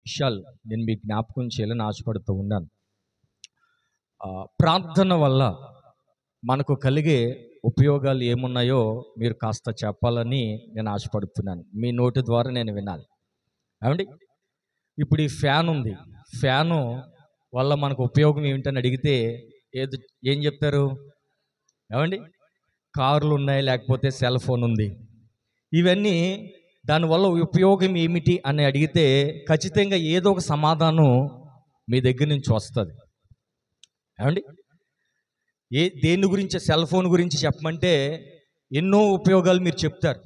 విషయాలు నేను మీకు జ్ఞాపకం చేయాలని ఆశపడుతూ ఉన్నాను. ప్రార్థన వల్ల మనకు కలిగే ఉపయోగాలు ఏమున్నాయో మీరు కాస్త చెప్పాలని నేను ఆశపడుతున్నాను. మీ నోటి ద్వారా నేను వినాలి. ఏమండి, ఇప్పుడు ఈ ఫ్యాన్ ఉంది, ఫ్యాను వల్ల మనకు ఉపయోగం ఏమిటని అడిగితే ఏం చెప్తారు? ఏమండి, కార్లు ఉన్నాయి, లేకపోతే సెల్ ఫోన్ ఉంది, ఇవన్నీ దానివల్ల ఉపయోగం ఏమిటి అని అడిగితే ఖచ్చితంగా ఏదో ఒక సమాధానం మీ దగ్గర నుంచి వస్తుంది. ఏమండి, దేని గురించి, సెల్ ఫోన్ గురించి చెప్పమంటే ఎన్నో ఉపయోగాలు మీరు చెప్తారు.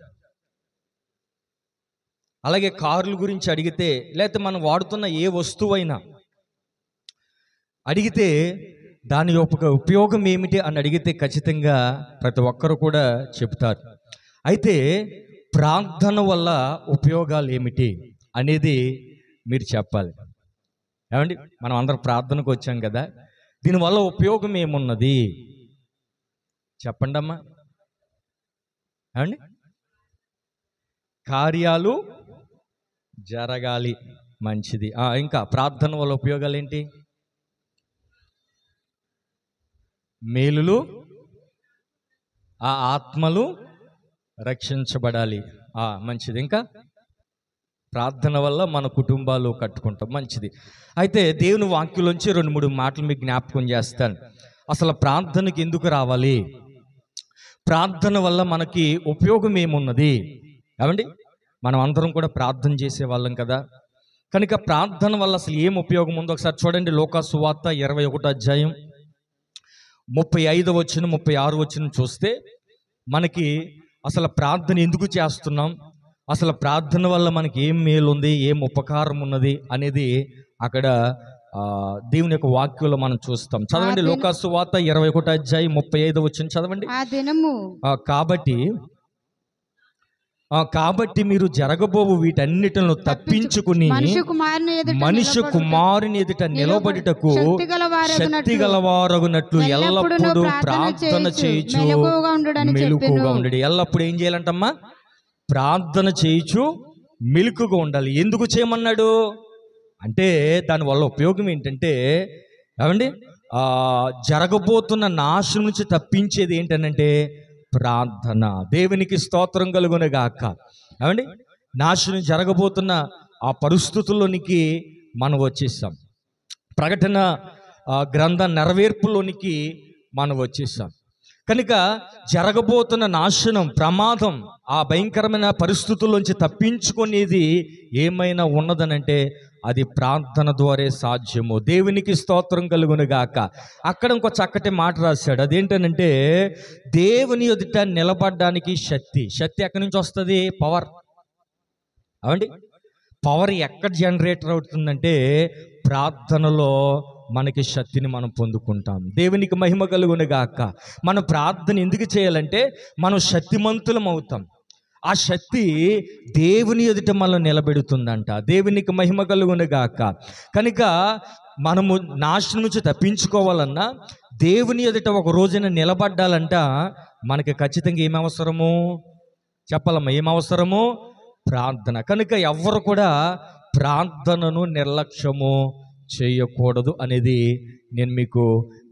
అలాగే కార్ల గురించి అడిగితే, లేకపోతే మనం వాడుతున్న ఏ వస్తువైనా అడిగితే దాని యొక్క ఉపయోగం ఏమిటి అని అడిగితే ఖచ్చితంగా ప్రతి ఒక్కరు కూడా చెప్తారు. అయితే ప్రార్థన వల్ల ఉపయోగాలు ఏమిటి అనేది మీరు చెప్పాలి. ఏమండి, మనం అందరం ప్రార్థనకు వచ్చాం కదా, దీనివల్ల ఉపయోగం ఏమున్నది చెప్పండి అమ్మా. ఏమండి, కార్యాలు జరగాలి, మంచిది. ఇంకా ప్రార్థన వల్ల ఉపయోగాలు ఏంటి? మేలులు, ఆ ఆత్మలు రక్షించబడాలి, మంచిది. ఇంకా ప్రార్థన వల్ల మన కుటుంబాలు కట్టుకుంటాం, మంచిది. అయితే దేవుని వాక్యంలోంచి 2-3 మాటలు మీకు జ్ఞాపకం చేస్తాను. అసలు ప్రార్థనకి ఎందుకు రావాలి, ప్రార్థన వల్ల మనకి ఉపయోగం ఏమున్నది? ఏమండి, మనం అందరం కూడా ప్రార్థన చేసే వాళ్ళం కదా, కనుక ప్రార్థన వల్ల అసలు ఏం ఉపయోగం ఉందో ఒకసారి చూడండి. లూకా సువార్త 21వ అధ్యాయం 35వ వచనం 36వ వచనం చూస్తే మనకి అసలు ప్రార్థన ఎందుకు చేస్తున్నాం, అసలు ప్రార్థన వల్ల మనకి ఏం మేలు ఉంది, ఏం ఉపకారం ఉన్నది అనేది అక్కడ దేవుని యొక్క వాక్యంలో మనం చూస్తాం. చదవండి, లూకా సువార్త 21వ అధ్యాయం 35వ వచనం చదవండి. ఆ దినము కాబట్టి మీరు జరగబోవు వీటన్నిటిని తప్పించుకుని మనుష్య కుమారుని ఎదుట నిలబడుటకు శక్తి గలవారగునట్లు ఎల్లప్పుడూ ప్రార్థన చేయుచు మెలకువగా ఉండండి. ఎల్లప్పుడు ఏం చేయాలంటమ్మా? ప్రార్థన చేయుచు మెలకువగా ఉండాలి. ఎందుకు చేయమన్నాడు అంటే దానివల్ల ఉపయోగం ఏంటంటే, ఏమండి, జరగబోతున్న నాశనం నుంచి తప్పించేది ఏంటనంటే ప్రార్థన. దేవునికి స్తోత్రం కలుగునుగాక. ఏమండి, నాశనం జరగబోతున్న ఆ పరిస్థితుల్లోనికి మనం వచ్చేసాం. ప్రకటన గ్రంథ నెరవేర్పులోనికి మనం వచ్చేసాం. కనుక జరగబోతున్న నాశనం, ప్రమాదం, ఆ భయంకరమైన పరిస్థితుల్లోంచి తప్పించుకునేది ఏమైనా ఉన్నదనంటే అది ప్రార్థన ద్వారా సాధ్యము. దేవునికి స్తోత్రం కలుగునుగాక. అక్కడ ఇంకో చక్కటి మాట రాశాడు. అదేంటనంటే దేవుని ఎదుట నిలబడడానికి శక్తి ఎక్కడి నుంచి వస్తుంది? పవర్. అవండి, పవర్ ఎక్కడ జనరేటర్ అవుతుందంటే ప్రార్థనలో మనకి శక్తిని మనం పొందుకుంటాం. దేవునికి మహిమ కలుగునుగాక. మనం ప్రార్థన ఎందుకు చేయాలంటే మనం శక్తిమంతులం అవుతాం. ఆ శక్తి దేవుని ఎదుట మనల్ని నిలబెడుతుందంట. దేవునికి మహిమ కలుగునుగాక. కనుక మనము నాశనం నుంచి తప్పించుకోవాలన్నా, దేవుని ఎదుట ఒక రోజున నిలబడ్డాలంట, మనకి ఖచ్చితంగా ఏం అవసరము చెప్పాలమ్మా? ఏం అవసరము? ప్రార్థన. కనుక ఎవ్వరు కూడా ప్రార్థనను నిర్లక్ష్యము చేయకూడదు అనేది నేను మీకు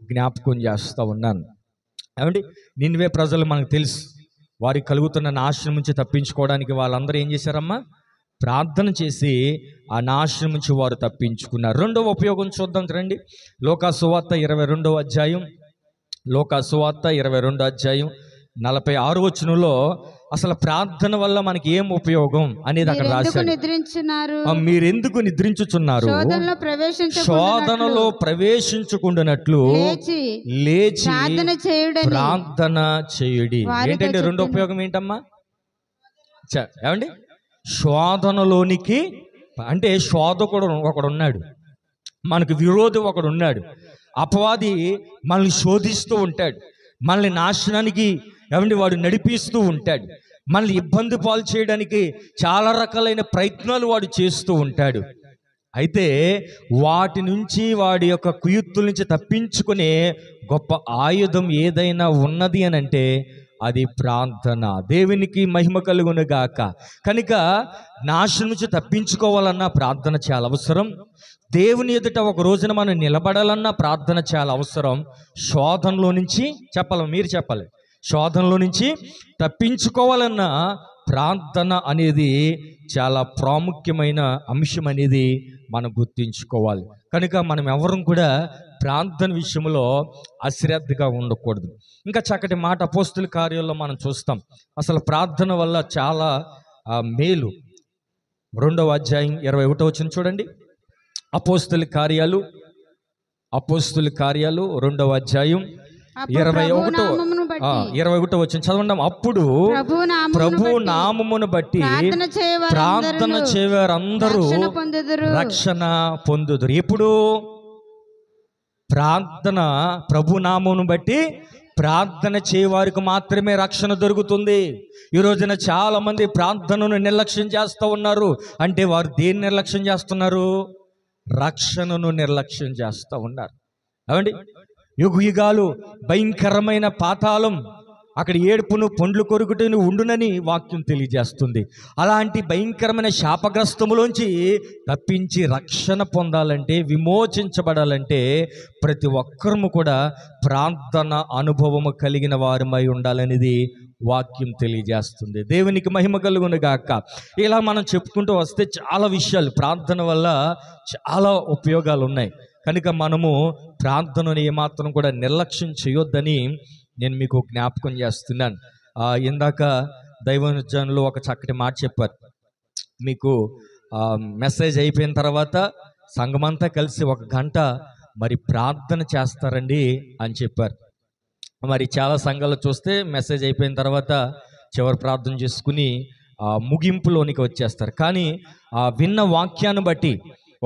జ్ఞాపకం చేస్తూ ఉన్నాను. ఏమండి, నినివే ప్రజలు మనకు తెలుసు, వారికి కలుగుతున్న నాశనం నుంచి తప్పించుకోవడానికి వాళ్ళందరూ ఏం చేశారమ్మా? ప్రార్థన చేసి ఆ నాశనం నుంచి వారు తప్పించుకున్నారు. రెండవ ఉపయోగం చూద్దాం రండి. లూకా సువార్త 22వ అధ్యాయం 46వ వచనంలో అసలు ప్రార్థన వల్ల మనకి ఏం ఉపయోగం అనేది అక్కడ రాశాడు. మీరెందుకు నిద్రించుచున్నారు? శోధనలో ప్రవేశించుకుంటున్నట్లు లేచి ప్రార్థన చేయుడి. ఏంటంటే రెండో ఉపయోగం ఏంటమ్మా? ఏమండి, శోధనలోనికి అంటే శోధకుడు ఒకడు ఉన్నాడు, మనకు విరోధి ఒకడు ఉన్నాడు. అపవాది మనల్ని శోధిస్తూ ఉంటాడు, మనల్ని నాశనానికి ఏమండి వాడు నడిపిస్తూ ఉంటాడు, మనల్ని ఇబ్బంది పాలు చేయడానికి చాలా రకాలైన ప్రయత్నాలు వాడు చేస్తూ ఉంటాడు. అయితే వాటి నుంచి, వాడి యొక్క కుయుక్తుల నుంచి తప్పించుకునే గొప్ప ఆయుధం ఏదైనా ఉన్నది అని అంటే అది ప్రార్థన. దేవునికి మహిమ కలుగును గాక. కనుక నాశనం నుంచి తప్పించుకోవాలన్నా ప్రార్థన చాలా అవసరం. దేవుని ఎదుట ఒక రోజున మనం నిలబడాలన్నా ప్రార్థన చాలా అవసరం. శోధనలో నుంచి మీరు చెప్పాలి, శోధనలో నుంచి తప్పించుకోవాలన్నా ప్రార్థన అనేది చాలా ప్రాముఖ్యమైన అంశం అనేది మనం గుర్తించుకోవాలి. కనుక మనం ఎవరం కూడా ప్రార్థన విషయంలో అశ్రద్ధగా ఉండకూడదు. ఇంకా చక్కటి మాట అపోస్తుల కార్యాల్లో మనం చూస్తాం. అసలు ప్రార్థన వల్ల చాలా మేలు. 2వ అధ్యాయం 21వ వచనం చూడండి. అపోస్తుల కార్యాలు 2వ అధ్యాయం 21వ వచనం చదవండి. అప్పుడు ప్రభు నామమును బట్టి ప్రార్థన చేయవారందరూ రక్షణ పొందుదురు. ఎప్పుడు ప్రార్థన, ప్రభు నామమును బట్టి ప్రార్థన చేయవారికి మాత్రమే రక్షణ దొరుకుతుంది. ఈ రోజున చాలా మంది ప్రార్థనను నిర్లక్ష్యం చేస్తూ ఉన్నారు. అంటే వారు దేన్ని నిర్లక్ష్యం చేస్తున్నారు? రక్షణను నిర్లక్ష్యం చేస్తూ ఉన్నారు. అవండి, యుగాలు భయంకరమైన పాతాళం, అక్కడ ఏడుపును పండ్లు కొరుకుటను ఉండునని వాక్యం తెలియజేస్తుంది. అలాంటి భయంకరమైన శాపగ్రస్తములోంచి తప్పించి రక్షణ పొందాలంటే, విమోచించబడాలంటే ప్రతి ఒక్కరము కూడా ప్రార్థన అనుభవము కలిగిన వారమై ఉండాలనేది వాక్యం తెలియజేస్తుంది. దేవునికి మహిమ కలుగును గాక. ఇలా మనం చెప్పుకుంటూ వస్తే చాలా విషయాలు, ప్రార్థన వల్ల చాలా ఉపయోగాలు ఉన్నాయి. కనుక మనము ప్రార్థనను ఏమాత్రం కూడా నిర్లక్ష్యం చేయొద్దని నేను మీకు జ్ఞాపకం చేస్తున్నాను. ఇందాక దైవజనులు ఒక చక్కటి మాట చెప్పారు. మీకు మెసేజ్ అయిపోయిన తర్వాత సంఘమంతా కలిసి 1 గంట మరి ప్రార్థన చేస్తారండి అని చెప్పారు. మరి చాలా సంఘాలు చూస్తే మెసేజ్ అయిపోయిన తర్వాత చివరి ప్రార్థన చేసుకుని ముగింపులోనికి వచ్చేస్తారు. కానీ విన్న వాక్యాన్ని బట్టి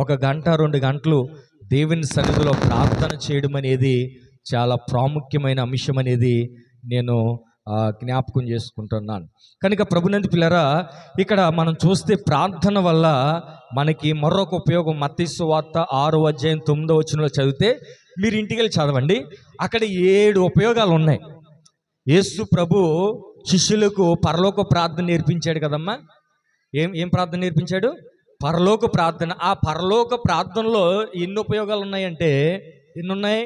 1 గంట 2 గంటలు దేవుని సన్నిధిలో ప్రార్థన చేయడం అనేది చాలా ప్రాముఖ్యమైన అంశం అనేది నేను జ్ఞాపకం చేసుకుంటున్నాను. కనుక ప్రభునందు పిల్లరా, ఇక్కడ మనం చూస్తే ప్రార్థన వల్ల మనకి మరొక ఉపయోగం. మత్తయి సువార్త 6వ అధ్యాయం 9వ వచనంలో చదివితే, మీరు ఇంటికి వెళ్ళి చదవండి, అక్కడ 7 ఉపయోగాలు ఉన్నాయి. యేసు ప్రభు శిష్యులకు పరలోక ప్రార్థన నేర్పించాడు కదమ్మా. ఏం ప్రార్థన నేర్పించాడు? పరలోక ప్రార్థన. ఆ పరలోక ప్రార్థనలో ఎన్ని ఉపయోగాలు ఉన్నాయంటే, ఎన్ని ఉన్నాయి?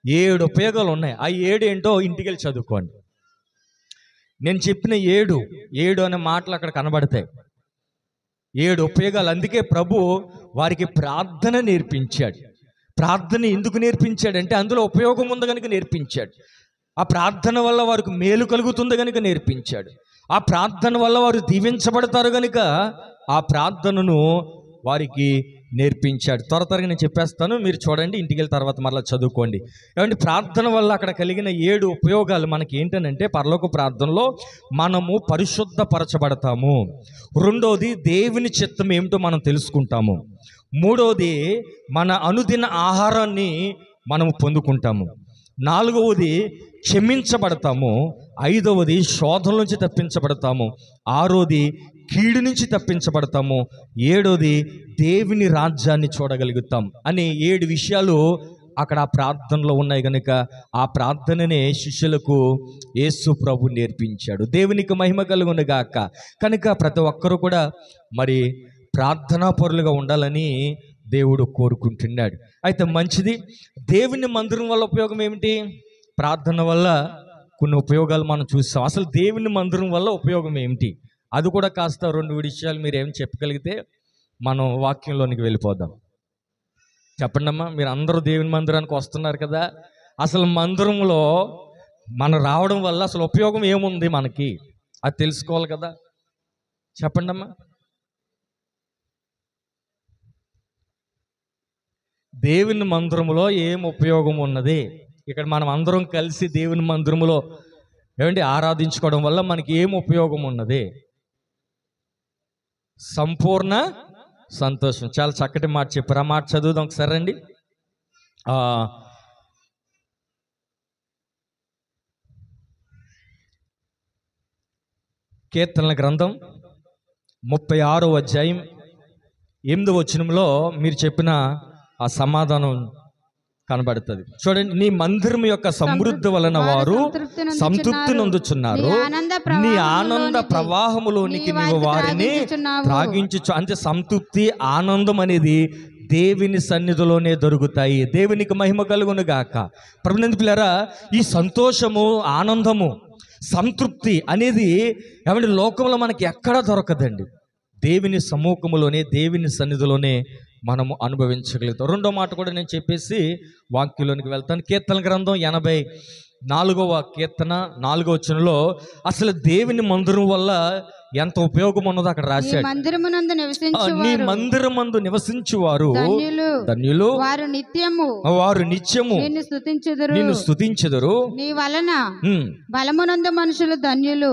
7 ఉపయోగాలు ఉన్నాయి. ఆ 7 ఏంటో ఇంటికి వెళ్ళి చదువుకోండి. నేను చెప్పిన 7 అనే మాటలు అక్కడ కనబడతాయి. 7 ఉపయోగాలు. అందుకే ప్రభు వారికి ప్రార్థన నేర్పించాడు. ప్రార్థన ఎందుకు నేర్పించాడంటే అందులో ఉపయోగం ఉంది కనుక నేర్పించాడు. ఆ ప్రార్థన వల్ల వారికి మేలు కలుగుతుంది కనుక నేర్పించాడు. ఆ ప్రార్థన వల్ల వారు దీవించబడతారు కనుక ఆ ప్రార్థనను వారికి నేర్పించాడు. త్వరగా నేను చెప్పేస్తాను, మీరు చూడండి, ఇంటికి వెళ్ళిన తర్వాత మరలా చదువుకోండి. ఏమంటే ప్రార్థన వల్ల అక్కడ కలిగిన 7 ఉపయోగాలు మనకి ఏంటనంటే, పరలోక ప్రార్థనలో మనము పరిశుద్ధపరచబడతాము. 2వది దేవుని చిత్తం ఏమిటో మనం తెలుసుకుంటాము. 3వది మన అనుదిన ఆహారాన్ని మనము పొందుకుంటాము. 4వది క్షమించబడతాము. 5వది శోధన నుంచి తప్పించబడతాము. 6వది కీడు నుంచి తప్పించబడతాము. 7వది దేవుని రాజ్యాన్ని చూడగలుగుతాం అని 7 విషయాలు అక్కడ ఆ ప్రార్థనలో ఉన్నాయి. కనుక ఆ ప్రార్థననే శిష్యులకు యేసు ప్రభు నేర్పించాడు. దేవునికి మహిమ కలుగును గాక. కనుక ప్రతి ఒక్కరూ కూడా మరి ప్రార్థనా పరులుగా ఉండాలని దేవుడు కోరుకుంటున్నాడు. అయితే మంచిది. దేవుని మందిరం వల్ల ఉపయోగం ఏమిటి? ప్రార్థన వల్ల కొన్ని ఉపయోగాలు మనం చూస్తాం. అసలు దేవుని మందిరం వల్ల ఉపయోగం ఏమిటి, అది కూడా కాస్త 2 విషయాలు మీరు ఏం చెప్పగలిగితే మనం వాక్యంలోనికి వెళ్ళిపోదాం. చెప్పండి అమ్మా. మీరు అందరూ దేవుని మందిరానికి వస్తున్నారు కదా, అసలు మందిరంలో మనం రావడం వల్ల అసలు ఉపయోగం ఏముంది మనకి, అది తెలుసుకోవాలి కదా. చెప్పండి అమ్మా. దేవుని మందిరంలో ఏం ఉపయోగం ఉన్నది? ఇక్కడ మనం అందరం కలిసి దేవుని మందిరంలో ఏమండి ఆరాధించుకోవడం వల్ల మనకి ఏం ఉపయోగం ఉన్నది? సంపూర్ణ సంతోషం. చాలా చక్కటి మాట చెప్పారు. ఆ మాట చదువుదాం ఒకసారి రండి. కీర్తనల గ్రంథం 36వ అధ్యాయం 8వ వచనంలో మీరు చెప్పిన ఆ సమాధానం కనబడుతుంది. చూడండి, నీ మందిరం యొక్క సమృద్ధి వలన వారు సంతృప్తి నొందుచున్నారు, నీ ఆనంద ప్రవాహములోనికి నీవు వారిని త్రాగించు. అంటే సంతృప్తి, ఆనందం అనేది దేవుని సన్నిధిలోనే దొరుకుతాయి. దేవునికి మహిమ కలుగును గాక. ప్రభునందు పిల్లరా, ఈ సంతోషము, ఆనందము, సంతృప్తి అనేది ఏమంటే లోకంలో మనకి ఎక్కడా దొరకదండి. దేవుని సముఖములోనే, దేవుని సన్నిధిలోనే మనము అనుభవించగలుగుతాం. రెండో మాట కూడా నేను చెప్పేసి వాక్యంలోనికి వెళ్తాను. కీర్తన గ్రంథం 84వ కీర్తన 4వ వచనంలో అసలు దేవుని మందిరం వల్ల ఎంత ఉపయోగం ఉన్నదో అక్కడ రాశాడు. నీ మందిరమందు నివసించువారు ధన్యులు, వారు నిత్యము నిన్ను స్తుతించెదరు. నీ వలన బలమునందు మనుషులు ధన్యులు,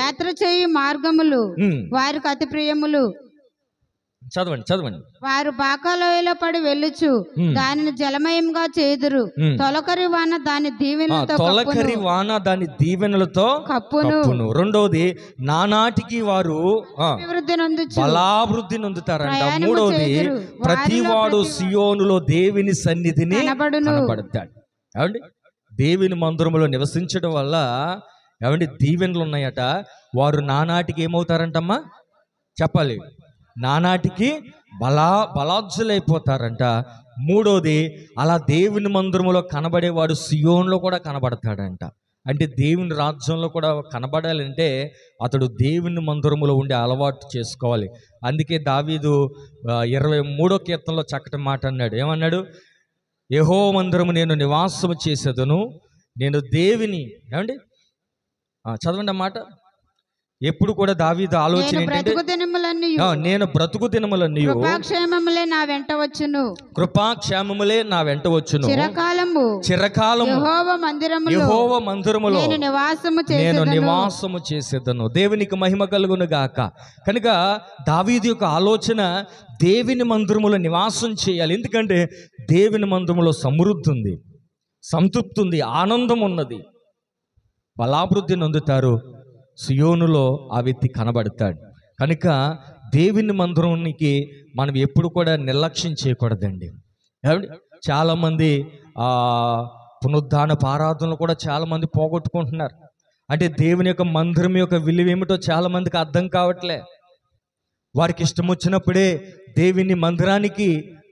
యాత్ర చేయు మార్గములు వారికి అతి ప్రియములు. చదవండి. వారు బాకాలోయలో పడి వెళ్ళుచు దానిని జలమయంగా చేదురు. తొలకరి వాన దాని దీవెనలతో కప్పును. రెండవది, నానాటికి వారు బలాభివృద్ధి నొందుతారంట. మూడవది, ప్రతివాడు సియోనులో దేవుని సన్నిధిని కనబడతాడు. ఏమండి, దేవుని మందిరములో నివసించడం వల్ల ఏమండి దీవెనలు ఉన్నాయట. వారు నానాటికి ఏమవుతారంటమ్మా చెప్పాలి, నానాటికి బలాజ్జులైపోతారంట. మూడోది, అలా దేవుని మందిరములో కనబడేవాడు సియోన్లో కూడా కనబడతాడంట. అంటే దేవుని రాజ్యంలో కూడా కనబడాలంటే అతడు దేవుని మందిరములో ఉండే అలవాటు చేసుకోవాలి. అందుకే దావీదు 23వ కీర్తనలో చక్కటి మాట అన్నాడు. ఏమన్నాడు? యెహోవా మందిరము నేను నివాసము చేసేదను, నేను దేవుని. ఏమండి చదవండి ఆ మాట. ఎప్పుడు కూడా దావీదు ఆలోచన ఏంటంటే, నేను బ్రతుకు దినములన్నీ కృపాక్షేమములే నా వెంట వచ్చును, చిరకాలము యెహోవా మందిరములో నేను నివాసము చేసేదను. దేవునికి మహిమ కలుగును గాక. కనుక దావీదు యొక్క ఆలోచన దేవుని మందిరములో నివాసం చేయాలి. ఎందుకంటే దేవుని మందిరములో సమృద్ధి ఉంది, సంతృప్తి ఉంది, ఆనందం ఉన్నది, బలాభివృద్ధి నొందుతారు. సియోనులో ఆ వ్యక్తి కనబడతాడు. కనుక దేవుని మందిరానికి మనం ఎప్పుడు కూడా నిర్లక్ష్యం చేయకూడదండి. చాలామంది పునరుద్ధాన ఆరాధనలు కూడా చాలామంది పోగొట్టుకుంటున్నారు. అంటే దేవుని యొక్క మందిరం యొక్క విలువ ఏమిటో చాలామందికి అర్థం కావట్లే. వారికి ఇష్టం వచ్చినప్పుడే దేవుని మందిరానికి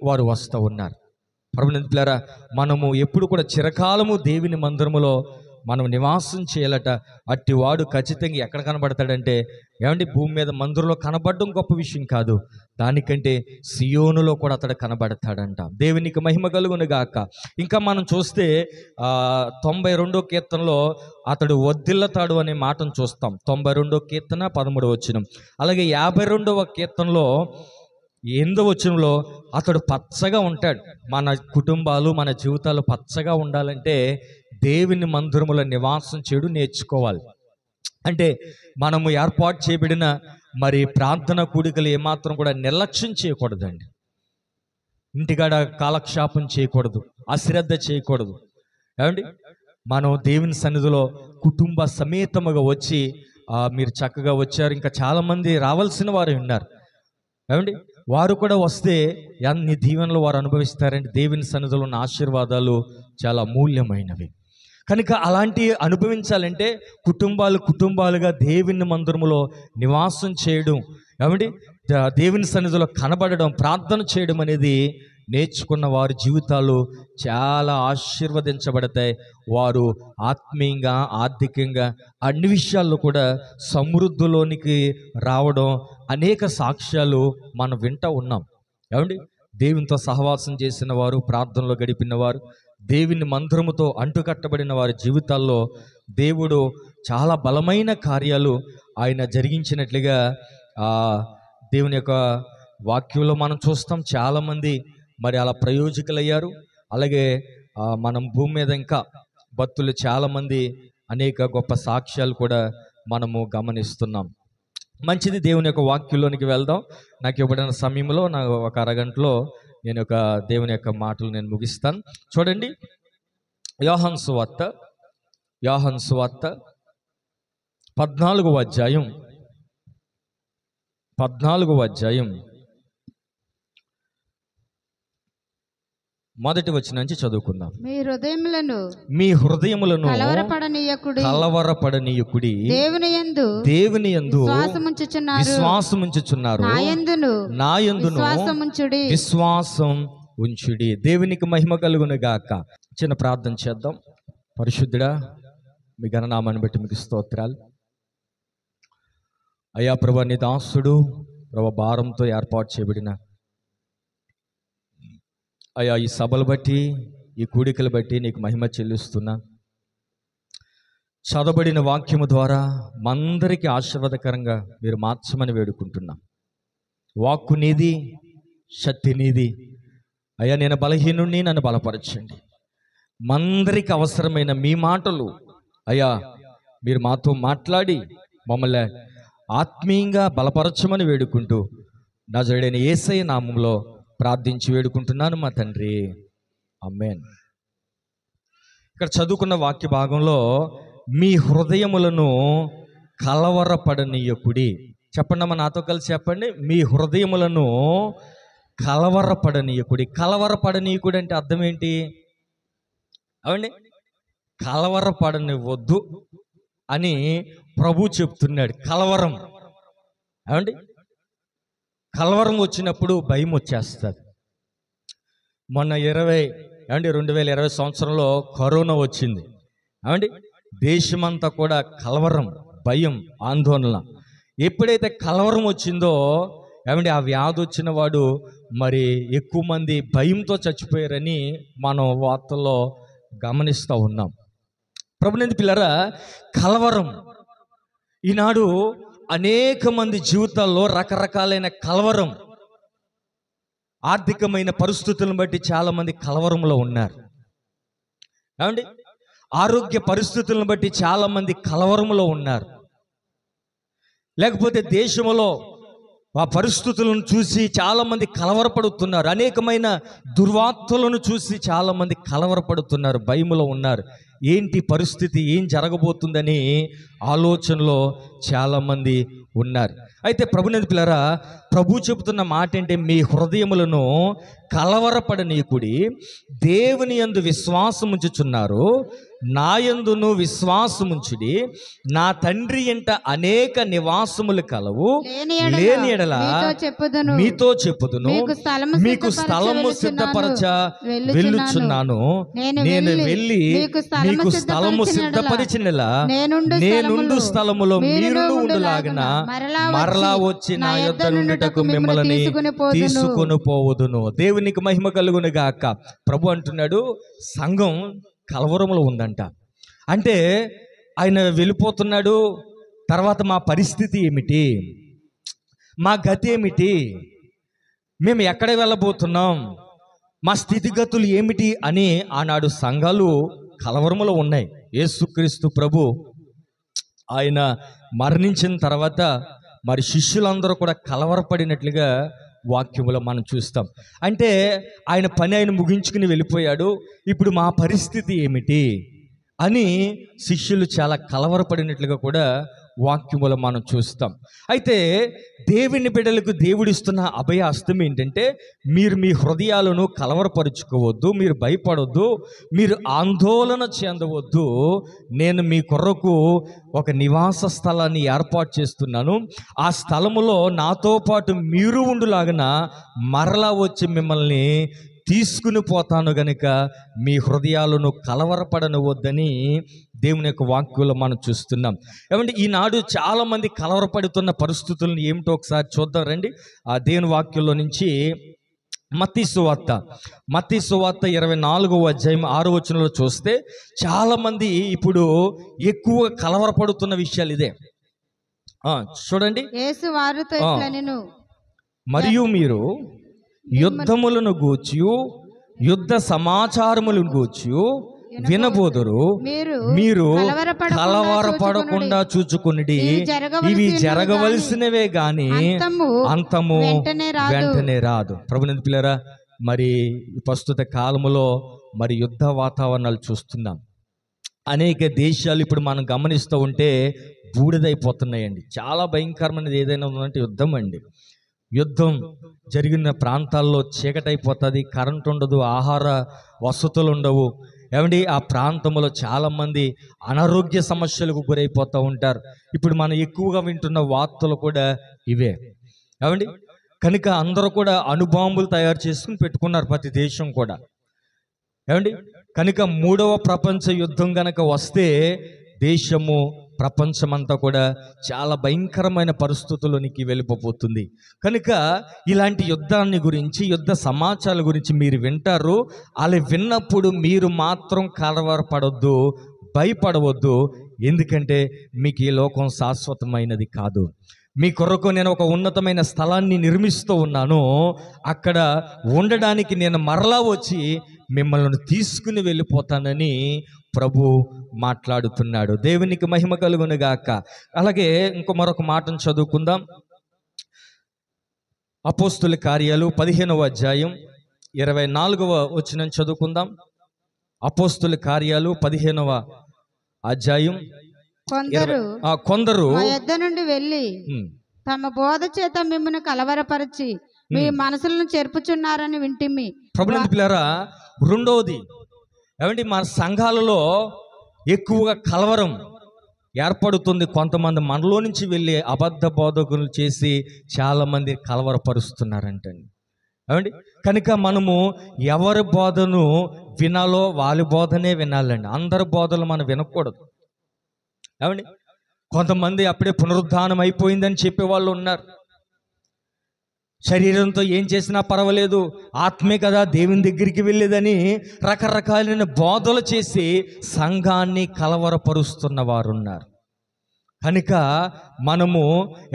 వారు వస్తూ ఉన్నారు. ప్రభునందు పిల్లరా, మనము ఎప్పుడు కూడా చిరకాలము దేవుని మందిరములో మనం నివాసం చేయాలట. అట్టి వాడు ఖచ్చితంగా ఎక్కడ కనబడతాడంటే, ఏమంటే భూమి మీద మందిరంలో కనబడడం గొప్ప విషయం కాదు, దానికంటే సియోనులో కూడా అతడు కనబడతాడంట. దేవునికి మహిమ కలుగును గాక. ఇంకా మనం చూస్తే 92వ కీర్తనలో అతడు వర్ధిల్లతాడు అనే మాటను చూస్తాం. 92వ కీర్తన 13వ వచనం. అలాగే 52వ కీర్తనలో 8వ వచనంలో అతడు పచ్చగా ఉంటాడు. మన కుటుంబాలు, మన జీవితాలు పచ్చగా ఉండాలంటే దేవుని మందిరములో నివాసం చేయడం నేర్చుకోవాలి. అంటే మనము ఏర్పాటు చేయబడిన మరి ప్రార్థన కూడికలు ఏమాత్రం కూడా నిర్లక్ష్యం చేయకూడదండి. ఇంటికాడ కాలక్షేపం చేయకూడదు, అశ్రద్ధ చేయకూడదు. ఏమండి, మనం దేవుని సన్నిధిలో కుటుంబ సమేతముగా వచ్చి మీరు చక్కగా వచ్చారు, ఇంకా చాలామంది రావాల్సిన వారు ఉన్నారు. ఏమండి, వారు కూడా వస్తే అన్ని దీవెనలు వారు అనుభవిస్తారంటే దేవుని సన్నిధిలో ఉన్న ఆశీర్వాదాలు చాలా అమూల్యమైనవి. కనుక అలాంటి అనుభవించాలంటే కుటుంబాలుగా దేవుని మందిరములో నివాసం చేయడం, ఏమండి దేవుని సన్నిధిలో కనబడడం, ప్రార్థన చేయడం అనేది నేర్చుకున్న వారి జీవితాలు చాలా ఆశీర్వదించబడతాయి. వారు ఆత్మీయంగా, ఆర్థికంగా అన్ని విషయాల్లో కూడా సమృద్ధిలోనికి రావడం అనేక సాక్ష్యాలు మనం వింటూ ఉన్నాం. ఏమండి, దేవునితో సహవాసం చేసిన వారు, ప్రార్థనలో గడిపిన వారు, దేవుని మందిరముతో అంటుకట్టబడిన వారి జీవితాల్లో దేవుడు చాలా బలమైన కార్యాలు ఆయన జరిగించినట్లుగా దేవుని యొక్క వాక్యంలో మనం చూస్తాం. చాలామంది మరి అలా ప్రయోజకులయ్యారు. అలాగే మనం భూమి మీద ఇంకా భక్తులు చాలామంది అనేక గొప్ప సాక్ష్యాలు కూడా మనము గమనిస్తున్నాం. మంచిది, దేవుని యొక్క వాక్యంలోనికి వెళ్దాం. నాకు ఇవ్వబడిన సమయంలో నాకు ఒక అరగంటలో నేను ఒక దేవుని యొక్క మాటలు నేను ముగిస్తాను. చూడండి, యోహాను సువార్త 14వ అధ్యాయం 14వ అధ్యాయం మొదటి వచనం నుంచి చదువుకుందాం. మీ హృదయములను కలవరపడనీయకుడి, దేవుని యందు విశ్వాసముంచుచున్నారు, నా యందును విశ్వాసం ఉంచుడి. దేవునికి మహిమ కలుగును గాక. చిన్న ప్రార్థన చేద్దాం. పరిశుద్ధుడా, మీ ఘననామాన్ని బట్టి మీకు స్తోత్రాలు. అయ్యా ప్రభా, నీ దాసుడు ప్రభా భారంతో ఏర్పాటు చేయబడిన అయ్యా ఈ సభలు బట్టి, ఈ కూడికలు బట్టి నీకు మహిమ చెల్లిస్తున్నా. చదవబడిన వాక్యము ద్వారా మందరికి ఆశీర్వాదకరంగా మీరు మార్చమని వేడుకుంటున్నా. వాక్కు నీది, శక్తి నీది. అయ్యా నేను బలహీనుణ్ణి, నన్ను బలపరచండి. మందరికి అవసరమైన మీ మాటలు అయ్యా మీరు మాతో మాట్లాడి మమ్మల్ని ఆత్మీయంగా బలపరచమని వేడుకుంటూ నజరేయుడైన యేసయ్య నామములో ప్రార్థించి వేడుకుంటున్నాను మా తండ్రి, ఆమేన్. ఇక్కడ చదువుకున్న వాక్య భాగంలో మీ హృదయములను కలవరపడనీయకుడి. చెప్పండి అమ్మ, నాతో కలిసి చెప్పండి. మీ హృదయములను కలవరపడనీయకుడి. కలవరపడనీయకుడి అంటే అర్థం ఏంటి? అవండి, కలవరపడనివ్వద్దు అని ప్రభు చెప్తున్నాడు. కలవరం అవండి, కలవరం వచ్చినప్పుడు భయం వచ్చేస్తుంది. మొన్న 2020 సంవత్సరంలో కరోనా వచ్చింది. అవండి, దేశమంతా కూడా కలవరం, భయం, ఆందోళన. ఎప్పుడైతే కలవరం వచ్చిందో ఏమండి, ఆ వ్యాధి వచ్చిన వాడు మరి ఎక్కువ మంది భయంతో చచ్చిపోయారని మనం వార్తల్లో గమనిస్తూ ఉన్నాం. ప్రభునందు పిల్లరా, కలవరం ఈనాడు అనేక మంది జీవితాల్లో రకరకాలైన కలవరం. ఆర్థికమైన పరిస్థితులను బట్టి చాలా మంది కలవరంలో ఉన్నారు. ఏమండి, ఆరోగ్య పరిస్థితులను బట్టి చాలా మంది కలవరంలో ఉన్నారు. లేకపోతే దేశంలో ఆ పరిస్థితులను చూసి చాలా మంది కలవరపడుతున్నారు. అనేకమైన దుర్వార్తలను చూసి చాలా మంది కలవరపడుతున్నారు, భయములో ఉన్నారు. ఏంటి పరిస్థితి, ఏం జరగబోతుందని ఆలోచనలో చాలా మంది ఉన్నారు. అయితే ప్రభునందు పిల్లరా, ప్రభు చెబుతున్న మాట ఏంటి? మీ హృదయములను కలవరపడనీయకుడి, దేవుని యందు విశ్వాసముంచుచున్నారు, నా యందును విశ్వాసముంచుడి. నా తండ్రి ఇంట అనేక నివాసములు కలవు, లేని ఎడల మీతో చెప్పుదును, మీకు స్థలము సిద్ధపరచ వెళ్ళుచున్నాను. నేను వెళ్ళి మీకు స్థలము సిద్ధపరిచినలా నేనుండు స్థలములో మీరు ఉండులాగన మరలా వచ్చి నా యొద్ద నుండుటకు మిమ్మల్ని తీసుకొని పోవుదును. దేవునికి మహిమ కలుగును గాక. ప్రభు అంటున్నాడు, సంఘం కలవరంలో ఉందంట. అంటే ఆయన వెళ్ళిపోతున్నాడు, తర్వాత మా పరిస్థితి ఏమిటి, మా గతి ఏమిటి, మేము ఎక్కడ వెళ్ళబోతున్నాం, మా స్థితిగతులు ఏమిటి అని ఆనాడు సంఘాలు కలవరంలో ఉన్నాయి. యేసుక్రీస్తు ప్రభు ఆయన మరణించిన తర్వాత మరి శిష్యులందరూ కూడా కలవరపడినట్లుగా వాక్యములో మనం చూస్తాం. అంటే ఆయన పని ఆయన ముగించుకుని వెళ్ళిపోయాడు, ఇప్పుడు మా పరిస్థితి ఏమిటి అని శిష్యులు చాలా కలవరపడినట్లుగా కూడా వాక్యములో మనం చూస్తాం. అయితే దేవుని బిడ్డలకు దేవుడిస్తున్న అభయ హస్తం ఏంటంటే, మీరు మీ హృదయాలను కలవరపరుచుకోవద్దు, మీరు భయపడొద్దు, మీరు ఆందోళన చెందవద్దు. నేను మీ కొరకు ఒక నివాస స్థలాన్ని ఏర్పాటు చేస్తున్నాను. ఆ స్థలములో నాతో పాటు మీరు ఉండులాగన మరలా వచ్చి మిమ్మల్ని తీసుకుని పోతాను గనుక మీ హృదయాలను కలవరపడనవద్దని దేవుని యొక్క వాక్యంలో మనం చూస్తున్నాం. ఏమంటే ఈనాడు చాలా మంది కలవరపడుతున్న పరిస్థితులను ఏమిటో ఒకసారి చూద్దాం రండి. ఆ దేవుని వాక్యంలో నుంచి మత్తయి సువార్త 24వ అధ్యాయం 6వ వచనంలో చూస్తే చాలా మంది ఇప్పుడు ఎక్కువ కలవరపడుతున్న విషయాలు ఇదే. చూడండి, యేసు వారితో ఇట్లనెను, మరియు మీరు యుద్ధములను గూర్చియు యుద్ధ సమాచారములను గూర్చియు వినబోదురు, మీరు కలవరపడకుండా చూచుకునిడి. ఇవి జరగవలసినవే గాని అంతము వెంటనే రాదు. ప్రభునందు పిల్లరా, మరి ప్రస్తుత కాలములో మరి యుద్ధ వాతావరణాలు చూస్తున్నాం. అనేక దేశాలు ఇప్పుడు మనం గమనిస్తూ ఉంటే బూడిదైపోతున్నాయండి. చాలా భయంకరమైనది ఏదైనా ఉందంటే యుద్ధం అండి. యుద్ధం జరిగిన ప్రాంతాల్లో చీకటైపోతుంది, కరెంట్ ఉండదు, ఆహార వసతులు ఉండవు. ఏమండి, ఆ ప్రాంతంలో చాలామంది అనారోగ్య సమస్యలకు గురైపోతూ ఉంటారు. ఇప్పుడు మనం ఎక్కువగా వింటున్న వార్తలు కూడా ఇవే. ఏమండి, కనుక అందరూ కూడా అణుబాంబులు తయారు చేసుకుని పెట్టుకున్నారు, ప్రతి దేశం కూడా. ఏమండి, కనుక 3వ ప్రపంచ యుద్ధం గనక వస్తే దేశము, ప్రపంచమంతా కూడా చాలా భయంకరమైన పరిస్థితుల్లోనికి వెళ్ళిపోతుంది. కనుక ఇలాంటి యుద్ధాన్ని గురించి, యుద్ధ సమాచారాల గురించి మీరు వింటారు. అలా విన్నప్పుడు మీరు మాత్రం కలవరపడొద్దు, భయపడవద్దు. ఎందుకంటే మీకు ఈ లోకం శాశ్వతమైనది కాదు. మీ కొరకు నేను ఒక ఉన్నతమైన స్థలాన్ని నిర్మిస్తూ ఉన్నాను. అక్కడ ఉండడానికి నేను మరలా వచ్చి మిమ్మల్ని తీసుకుని వెళ్ళిపోతానని ప్రభు మాట్లాడుతున్నాడు. దేవునికి మహిమ కలుగును గాక. అలాగే మరొక మాటను చదువుకుందాం. అపోస్తుల కార్యాలు 15వ అధ్యాయం 24వ వచనం చదువుకుందాం. అపోస్తుల కార్యాలు 15వ అధ్యాయం. కొందరు మా యొద్ద నుండి వెళ్ళి తమ బోధ చేత మిమ్మల్ని కలవరపరిచి మీ మనసులను చెరుపుచున్నారని వింటిమి. ప్రభునందు పిల్లరా, రెండవది ఏమంటే మన సంఘాలలో ఎక్కువగా కలవరం ఏర్పడుతుంది. కొంతమంది మనలో నుంచి వెళ్ళి అబద్ధ బోధకులు చేసి చాలామంది కలవరపరుస్తున్నారంటండి. ఏమండి, కనుక మనము ఎవరి బోధను వినాలో వాళ్ళ బోధనే వినాలండి. అందరి బోధలు మనం వినకూడదు. ఏమండి, కొంతమంది అప్పుడే పునరుద్ధానం అయిపోయిందని చెప్పేవాళ్ళు ఉన్నారు. శరీరంతో ఏం చేసినా పర్వాలేదు, ఆత్మే కదా దేవుని దగ్గరికి వెళ్ళేదని రకరకాలైన బోధలు చేసి సంఘాన్ని కలవరపరుస్తున్న వారు ఉన్నారు. కనుక మనము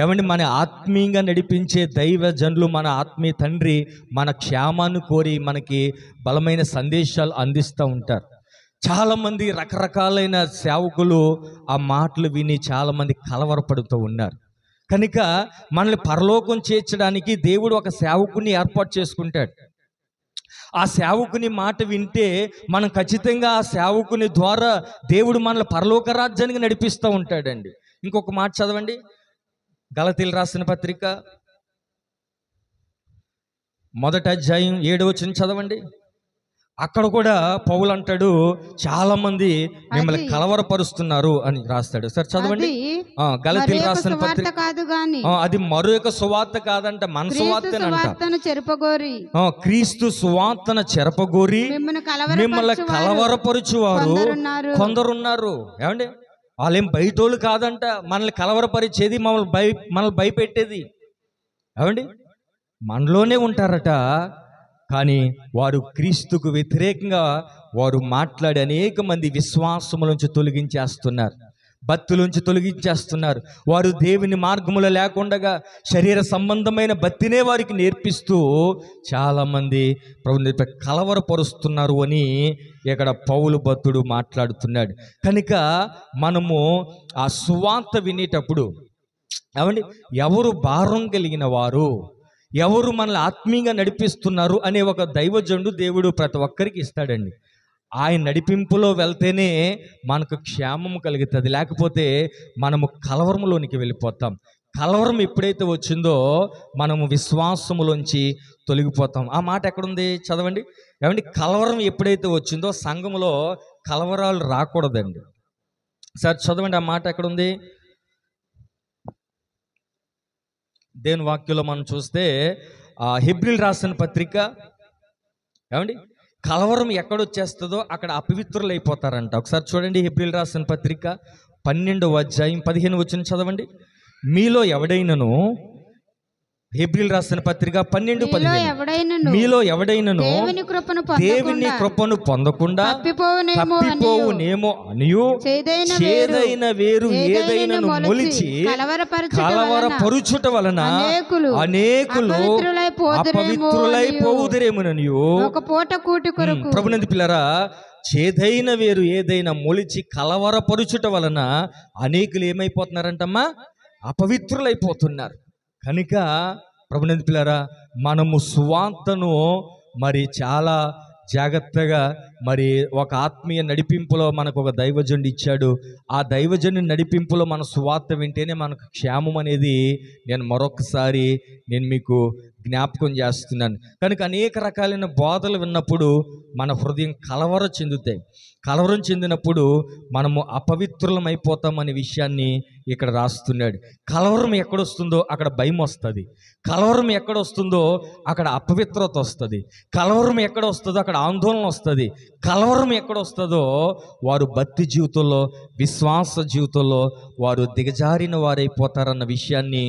ఏమంటే మన ఆత్మీయంగా నడిపించే దైవజనులు, మన ఆత్మీయ తండ్రి మన క్షేమాన్ని కోరి మనకి బలమైన సందేశాలు అందిస్తూ ఉంటారు. చాలామంది రకరకాలైన సేవకులు ఆ మాటలు విని చాలామంది కలవరపడుతూ ఉన్నారు. కనుక మనల్ని పరలోకం చేర్చడానికి దేవుడు ఒక సేవకుని ఏర్పాటు చేసుకుంటాడు. ఆ సేవకుని మాట వింటే మనం ఖచ్చితంగా ఆ సేవకుని ద్వారా దేవుడు మనల్ని పరలోక రాజ్యానికి నడిపిస్తూ ఉంటాడండి. ఇంకొక మాట చదవండి, గలతీయులకు రాసిన పత్రిక 1వ అధ్యాయం 7వ వచనం చదవండి. అక్కడ కూడా పౌలు అంటాడు, చాలా మంది మిమ్మల్ని కలవరపరుస్తున్నారు అని రాస్తాడు. సరే చదవండి. గలతీయులకు రాసిన పత్రిక అది మరొక సువార్త కాదంట, మన సువార్తనంట. క్రీస్తు సువార్తను చెరపగోరి మిమ్మల్ని కలవరపరుచువారు కొందరున్నారు. ఏమండి, వాళ్ళేం బయటోళ్ళు కాదంట, మనల్ని కలవరపరిచేది, మనల్ని భయపెట్టేది. ఏమండి, మనలోనే ఉంటారట. కానీ వారు క్రీస్తుకు వ్యతిరేకంగా వారు మాట్లాడి అనేక మంది విశ్వాసములోంచి తొలగించేస్తున్నారు, భక్తులోంచి తొలగించేస్తున్నారు. వారు దేవుని మార్గములో లేకుండా శరీర సంబంధమైన భక్తినే వారికి నేర్పిస్తూ చాలామంది ప్రభుని కలవరపరుస్తున్నారు అని ఇక్కడ పౌలు భక్తుడు మాట్లాడుతున్నాడు. కనుక మనము ఆ సువార్త వినేటప్పుడు ఏమండి, ఎవరు భారం కలిగిన వారు, ఎవరు మనల్ని ఆత్మీయంగా నడిపిస్తున్నారు అనే ఒక దైవజనుడు దేవుడు ప్రతి ఒక్కరికి ఇస్తాడండి. ఆయన నడిపింపులో వెళ్తేనే మనకు క్షేమం కలుగుతుంది, లేకపోతే మనము కలవరంలోనికి వెళ్ళిపోతాం. కలవరం ఎప్పుడైతే వచ్చిందో మనము విశ్వాసములోంచి తొలగిపోతాం. ఆ మాట ఎక్కడుంది చదవండి. ఏమండి, కలవరం ఎప్పుడైతే వచ్చిందో సంఘములో కలవరాలు రాకూడదండి. సార్ చదవండి, ఆ మాట ఎక్కడుంది. దేవుని వాక్యంలో మనం చూస్తే హెబ్రీయులకు రాసిన పత్రిక, ఏమండి, కలవరం ఎక్కడొచ్చేస్తుందో అక్కడ అపవిత్రులు అయిపోతారంట. ఒకసారి చూడండి, హెబ్రీయులకు రాసిన పత్రిక 12వ అధ్యాయం 15వ వచనం చదవండి. మీలో ఎవడైనను, హెబ్రీయులకు రాసిన పత్రిక 12:15, మీలో ఎవడైనను దేవుని కృపను పొందకుండా తప్పిపోవునేమో అనియు చేదైన వేరు ఏదైనను మొలిచి కలవరపరుచుట వలన అనేకులు అపవిత్రులైపోవుదురేమోననియు. ప్రభునందు పిల్లరా, చేదైన వేరు ఏదైనా మొలిచి కలవరపరుచుట వలన అనేకులు ఏమైపోతున్నారంటమ్మా, అపవిత్రులైపోతున్నారు. కనుక ప్రభునందు పిల్లరా, మనము సువార్తను మరి చాలా జాగ్రత్తగా మరి ఒక ఆత్మీయ నడిపింపులో మనకు ఒక దైవజనుడు ఇచ్చాడు. ఆ దైవజనుడి నడిపింపులో మన సువార్త వింటేనే మనకు క్షేమం అనేది నేను మరొకసారి మీకు జ్ఞాపకం చేస్తున్నాను. కనుక అనేక రకాలైన బోధలు విన్నప్పుడు మన హృదయం కలవరం చెందుతాయి. కలవరం చెందినప్పుడు మనము అపవిత్రులం అయిపోతామనే విషయాన్ని ఇక్కడ రాస్తున్నాడు. కలవరం ఎక్కడొస్తుందో అక్కడ భయం వస్తుంది. కలవరం ఎక్కడొస్తుందో అక్కడ అపవిత్రత వస్తుంది. కలవరం ఎక్కడ వస్తుందో అక్కడ ఆందోళన వస్తుంది. కలవరం ఎక్కడొస్తుందో వారు భక్తి జీవితంలో, విశ్వాస జీవితంలో వారు దిగజారిన వారైపోతారన్న విషయాన్ని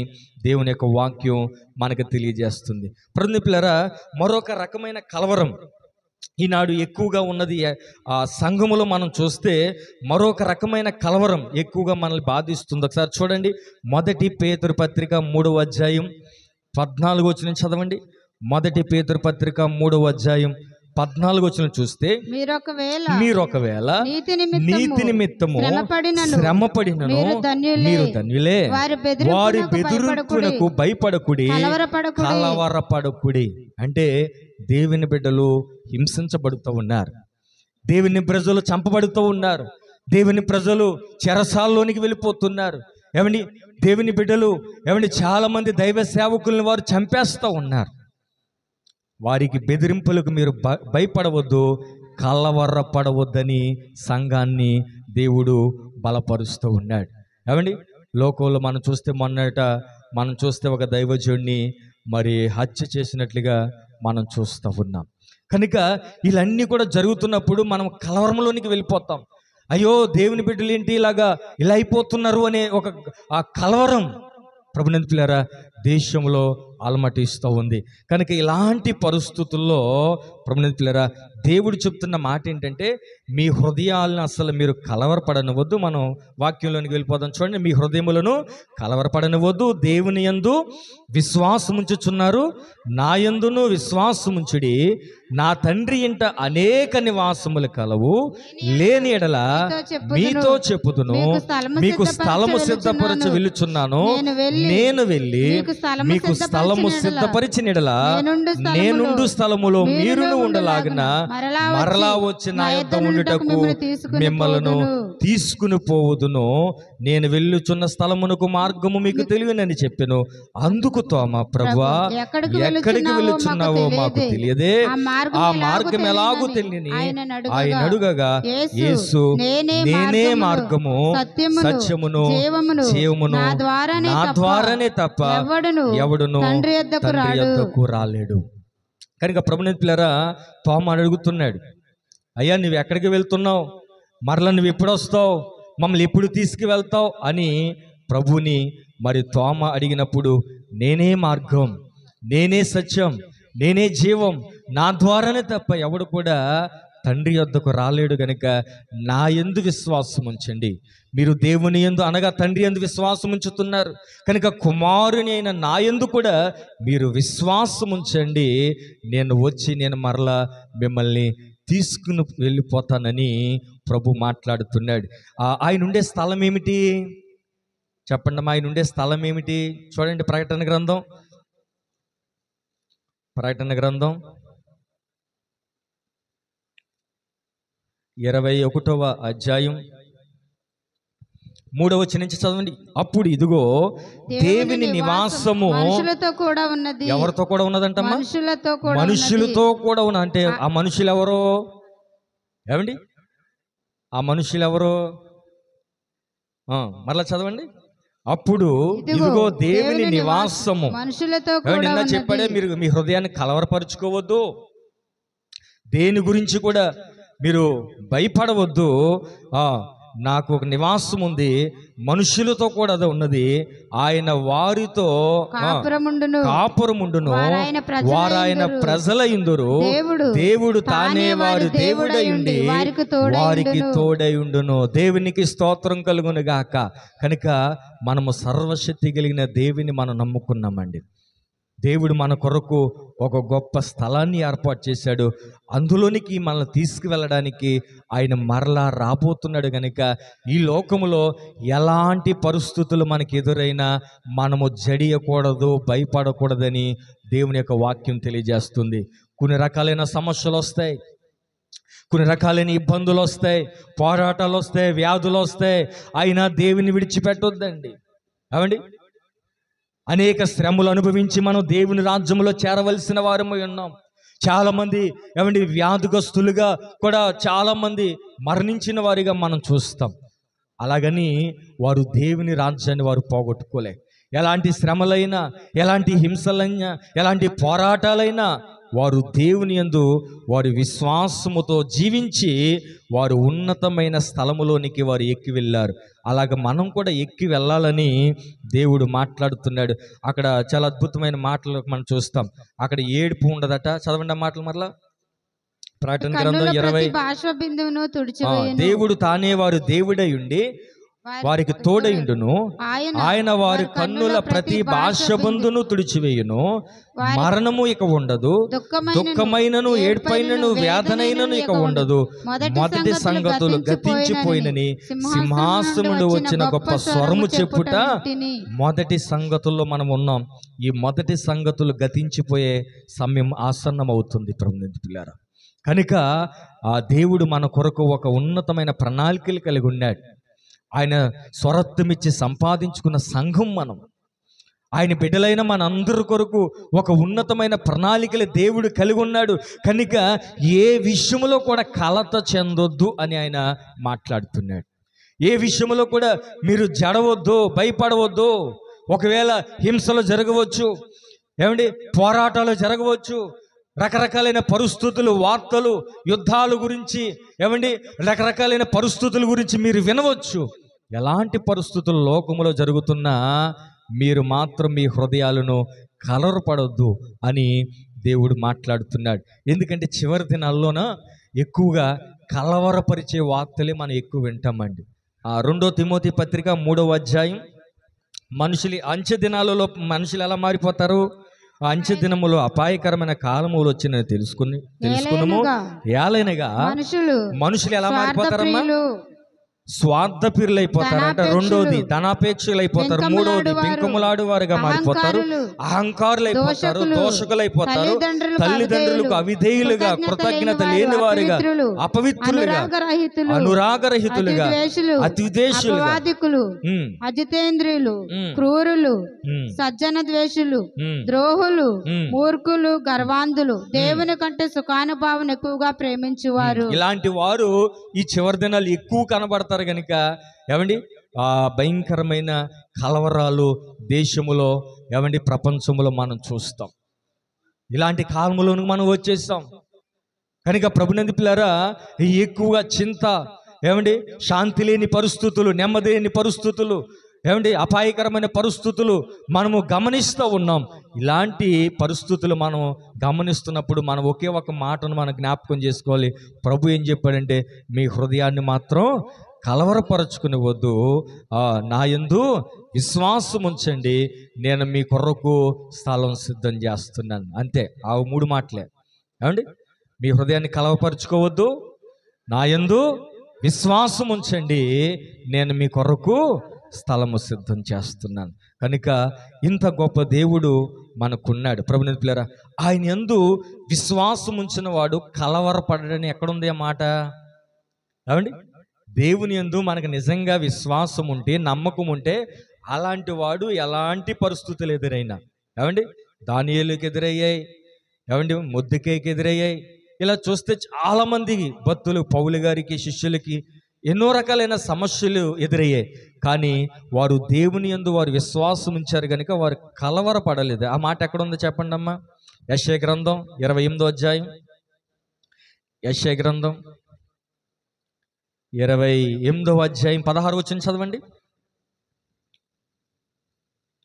దేవుని యొక్క వాక్యం మనకు తెలియజేస్తుంది. ప్రియులారా, మరొక రకమైన కలవరం ఈనాడు ఎక్కువగా ఉన్నది సంఘములో మనం చూస్తే మరొక రకమైన కలవరం ఎక్కువగా మనల్ని బాధిస్తుంది. ఒకసారి చూడండి, 1 పేతురు పత్రిక 3వ అధ్యాయం 14వ వచనం చదవండి. 1 పేతురు పత్రిక 3వ అధ్యాయం 14వ వచనం చూస్తే, మీరొకవేళ నీతి నిమిత్తము శ్రమపడినను మీరు ధన్యులే, వారి బెదిరింపునకు భయపడకుడి, కలవరపడకుడి. అంటే దేవుని బిడ్డలు హింసించబడుతూ ఉన్నారు, దేవుని ప్రజలు చంపబడుతూ ఉన్నారు, దేవుని ప్రజలు చెరసాల్లోనికి వెళ్ళిపోతున్నారు. ఏమండి, దేవుని బిడ్డలు చాలా మంది దైవ సేవకుల్ని వారు చంపేస్తూ ఉన్నారు. వారికి బెదిరింపులకు మీరు భయపడవద్దు, కలవరపడవద్దని సంఘాన్ని దేవుడు బలపరుస్తూ ఉన్నాడు. ఏమండి, లోకంలో మనం చూస్తే మనం చూస్తే ఒక దైవజుడిని మరి హత్య చేసినట్లుగా మనం చూస్తూ ఉన్నాం. కనుక ఇవన్నీ కూడా జరుగుతున్నప్పుడు మనం కలవరంలోనికి వెళ్ళిపోతాం. అయ్యో, దేవుని బిడ్డలు ఏంటి ఇలా అయిపోతున్నారు అనే ఒక ఆ కలవరం ప్రభునందు పిల్లరా దేశంలో అలమటిస్తూ ఉంది. కనుక ఇలాంటి పరిస్థితుల్లో ప్రభునందు పిల్లరా దేవుడు చెప్తున్న మాట ఏంటంటే, మీ హృదయాలను అసలు మీరు కలవరపడనివద్దు. మనం వాక్యంలోనికి వెళ్ళిపోదాం. చూడండి, మీ హృదయములను కలవరపడనివద్దు, దేవుని యందు విశ్వాసముంచుచున్నారు, నా యందును విశ్వాసముంచుడి, నా తండ్రి ఇంట అనేక నివాసములు కలవు, లేని ఎడల మీతో చెప్పుదును, మీకు స్థలము సిద్ధపరచ వెళ్ళుచున్నాను, నేను వెళ్ళి మీకు స్థలము సిద్ధపరిచిన ఎడల నేనుండు స్థలములో మీరును ఉండలాగిన మరలా వచ్చి నా యొద్ద ఉండుటకు మిమ్మలను తీసుకుని పోవుదును, నేను వెళ్ళుచున్న స్థలమునకు మార్గము మీకు తెలియనని చెప్పెను. అందుకు తోమా, ప్రభువా ఎక్కడికి వెళ్ళుచున్నావో మాకు తెలియదే, ఆ మార్గం ఎలాగూ తెలియని ఆయన అడుగగా, యేసు నేనే మార్గము సత్యమును జీవమును, నా ద్వారానే తప్ప ఎవడును తండ్రి యొద్దకు రాలేడు. కనుక ప్రభునందు పిల్లరా తోమ అడుగుతున్నాడు, అయ్యా నువ్వు ఎక్కడికి వెళ్తున్నావు, మరలా నువ్వు ఎప్పుడు వస్తావు, మమ్మల్ని ఎప్పుడు తీసుకువెళ్తావు అని ప్రభుని మరి తోమ అడిగినప్పుడు, నేనే మార్గం, నేనే సత్యం, నేనే జీవం, నా ద్వారానే తప్ప ఎవడు కూడా తండ్రి యొద్దకు రాలేడు. గనుక నా యందు విశ్వాసం ఉంచండి. మీరు దేవుని యందు అనగా తండ్రి యందు విశ్వాసం ఉంచుతున్నారు కనుక కుమారుని అయిన నా యందు కూడా మీరు విశ్వాసం ఉంచండి. నేను మరలా మిమ్మల్ని తీసుకుని వెళ్ళిపోతానని ప్రభు మాట్లాడుతున్నాడు. ఆయన ఉండే స్థలం ఏమిటి చెప్పండి అమ్మా, ఆయన ఉండే స్థలం ఏమిటి? చూడండి, ప్రకటన గ్రంథం 21వ అధ్యాయం 3వ వచనం నుంచి చదవండి. అప్పుడు ఇదిగో దేవుని నివాసము మనుషులతో కూడా ఉన్నది. ఎవరితో కూడా ఉన్నదంటమ్మా? మనుషులతో కూడా ఉన్న. అంటే ఆ మనుషులు ఎవరో? ఏమండి, ఆ మనుషులు ఎవరో? మరలా చదవండి. అప్పుడు ఇదిగో దేవుని నివాసము మనుషులతో కూడా చెప్పాడే, మీరు మీ హృదయాన్ని కలవరపరుచుకోవద్దు, దేని గురించి కూడా మీరు భయపడవద్దు. నాకు ఒక నివాసం ఉంది, మనుషులతో కూడా అది ఉన్నది, ఆయన వారితో కాపురముండును, వారాయన ప్రజలయుందురు, దేవుడు తానే వారి దేవుడయుండి వారికి తోడయుండును. దేవునికి స్తోత్రం కలుగును గాక. కనుక మనము సర్వశక్తి కలిగిన దేవుని మనం నమ్ముకున్నామండి. దేవుడు మన కొరకు ఒక గొప్ప స్థలాన్ని ఏర్పాటు చేశాడు. అందులోనికి మనల్ని తీసుకువెళ్ళడానికి ఆయన మరలా రాబోతున్నాడు. కనుక ఈ లోకములో ఎలాంటి పరిస్థితులు మనకి ఎదురైనా మనము జడియకూడదు, భయపడకూడదని దేవుని యొక్క వాక్యం తెలియజేస్తుంది. కొన్ని రకాలైన సమస్యలు వస్తాయి, కొన్ని రకాలైన ఇబ్బందులు వస్తాయి, పోరాటాలు వస్తాయి, వ్యాధులు వస్తాయి, అయినా దేవుని విడిచిపెట్టొద్దండి. ఏమండి, అనేక శ్రమలు అనుభవించి మనం దేవుని రాజ్యంలో చేరవలసిన వారమై ఉన్నాం. చాలామంది ఏమండి వ్యాధిగ్రస్తులుగా కూడా చాలామంది మరణించిన వారిగా మనం చూస్తాం. అలాగని వారు దేవుని రాజ్యాన్ని వారు పోగొట్టుకోలే. ఎలాంటి శ్రమలైనా, ఎలాంటి హింసలైనా, ఎలాంటి పోరాటాలైనా వారు దేవుని యందు వారి విశ్వాసముతో జీవించి వారు ఉన్నతమైన స్థలములోనికి వారు ఎక్కి వెళ్ళారు. అలాగ మనం కూడా ఎక్కి వెళ్ళాలని దేవుడు మాట్లాడుతున్నాడు. అక్కడ చాలా అద్భుతమైన మాటలు మనం చూస్తాం. అక్కడ ఏడుపు ఉండదట. చదవండి ఆ మాటలు మరలా. ప్రకటన గ్రంథం 20. దేవుడు తానే వారు దేవుడై ఉండి వారికి తోడయుండును, ఆయన వారి కన్నుల ప్రతి భాషబందును తుడిచివేయును, మరణము ఇక ఉండదు, దుఃఖమైనను ఏడ్పైనను వేదనైనను ఇక ఉండదు, మొదటి సంగతులు గతించిపోయినని సింహాసనుడు వచ్చిన గొప్ప స్వరము చెప్పుట. మొదటి సంగతుల్లో మనం ఉన్నాం. ఈ మొదటి సంగతులు గతించిపోయే సమయం ఆసన్నమవుతుంది ప్రభువులారా. కనుక ఆ దేవుడు మన కొరకు ఒక ఉన్నతమైన ప్రణాళికలు కలిగి ఉన్నాడు. ఆయన స్వరత్వమిచ్చి సంపాదించుకున్న సంఘం మనం. ఆయన బిడ్డలైన మన అందరి కొరకు ఒక ఉన్నతమైన ప్రణాళికలు దేవుడు కలిగి ఉన్నాడు. కనుక ఏ విషయంలో కూడా కలత చెందొద్దు అని ఆయన మాట్లాడుతున్నాడు. ఏ విషయంలో కూడా మీరు జడవద్దు, భయపడవద్దు. ఒకవేళ హింసలు జరగవచ్చు, ఏమండి పోరాటాలు జరగవచ్చు, రకరకాలైన పరిస్థితులు, వార్తలు, యుద్ధాల గురించి, ఏమండి రకరకాలైన పరిస్థితుల గురించి మీరు వినవచ్చు. ఎలాంటి పరిస్థితులు లోకములో జరుగుతున్నా మీరు మాత్రం మీ హృదయాలను కలవరపడొద్దు అని దేవుడు మాట్లాడుతున్నాడు. ఎందుకంటే చివరి దినాల్లోన ఎక్కువగా కలవరపరిచే వార్తలే మనం ఎక్కువ వింటామండి. 2 తిమోతి పత్రిక 3వ అధ్యాయం. మనుషులు అంచె దినాలలో మనుషులు ఎలా మారిపోతారు? అంచె దినములో అపాయకరమైన కాలములు వచ్చినని తెలుసుకున్నాము. ఏలైనగా మనుషులు ఎలా మారిపోతారమ్మా? స్వార్థపరులైపోతారంట. రెండోది ధనాపేక్షలైపోతారు. మూడోది బింకములాడు వారుగా మారిపోతారు. అహంకారులైపోతారు, దోషకులైపోతారు, తల్లిదండ్రులకు అవిధేయులుగా, కృతజ్ఞత లేని వారుగా, అపవిత్రులుగా, అనురాగరహితులుగా, అతిదేశులుగా, అజితేంద్రియులు, క్రూరులు, సజ్జన ద్వేషులు, ద్రోహులు, మూర్ఖులు, గర్వాంధులు, దేవుని కంటే సుఖానుభావం ఎక్కువగా ప్రేమించేవారు. ఇలాంటి వారు ఈ చివరి దినాలు ఎక్కువ కనబడతారు. కనుక ఏమండి భయంకరమైన కలవరాలు దేశములో, ఏమండి ప్రపంచంలో మనం చూస్తాం. ఇలాంటి కాలంలోనికి మనం వచ్చేస్తాం. కనుక ప్రభునందు పిల్లారా, ఎక్కువగా చింత, ఏమండి శాంతి లేని పరిస్థితులు, నెమ్మది లేని పరిస్థితులు, ఏమండి అపాయకరమైన పరిస్థితులు మనము గమనిస్తూ ఉన్నాం. ఇలాంటి పరిస్థితులు మనం గమనిస్తున్నప్పుడు మనం ఒకే ఒక మాటను మనం జ్ఞాపకం చేసుకోవాలి. ప్రభు ఏం చెప్పాడంటే, మీ హృదయాన్ని మాత్రం కలవరపరచుకుని వద్దు, నా యందు విశ్వాసం ఉంచండి, నేను మీ కొరకు స్థలం సిద్ధం చేస్తున్నాను. అంతే. ఆ 3 మాటలే. ఏమండి మీ హృదయాన్ని కలవపరుచుకోవద్దు, నా యందు విశ్వాసం ఉంచండి, నేను మీ కొరకు స్థలము సిద్ధం చేస్తున్నాను. కనుక ఇంత గొప్ప దేవుడు మనకున్నాడు. ప్రభుని పిల్లరా, ఆయన యందు విశ్వాసం ఉంచిన వాడు కలవరపడని ఎక్కడుంది ఆ మాట? ఏమండి దేవుని యందు మనకు నిజంగా విశ్వాసం ఉంటే, నమ్మకం ఉంటే, అలాంటి వాడు ఎలాంటి పరిస్థితులు ఎదురైనా, ఏమండి దానియేలుకి ఎదురయ్యాయి, ఏమండి మొర్దెకైకి ఎదురయ్యాయి. ఇలా చూస్తే చాలామంది భక్తులు, పౌలు గారికి, శిష్యులకి ఎన్నో రకాలైన సమస్యలు ఎదురయ్యాయి. కానీ వారు దేవుని యందు వారు విశ్వాసం ఉంచారు కనుక వారు కలవరపడలేదు. ఆ మాట ఎక్కడుందో చెప్పండి అమ్మా. యెషయా గ్రంథం 28వ అధ్యాయం. యెషయా గ్రంథం 28వ అధ్యాయం 16వ వచనం చదవండి.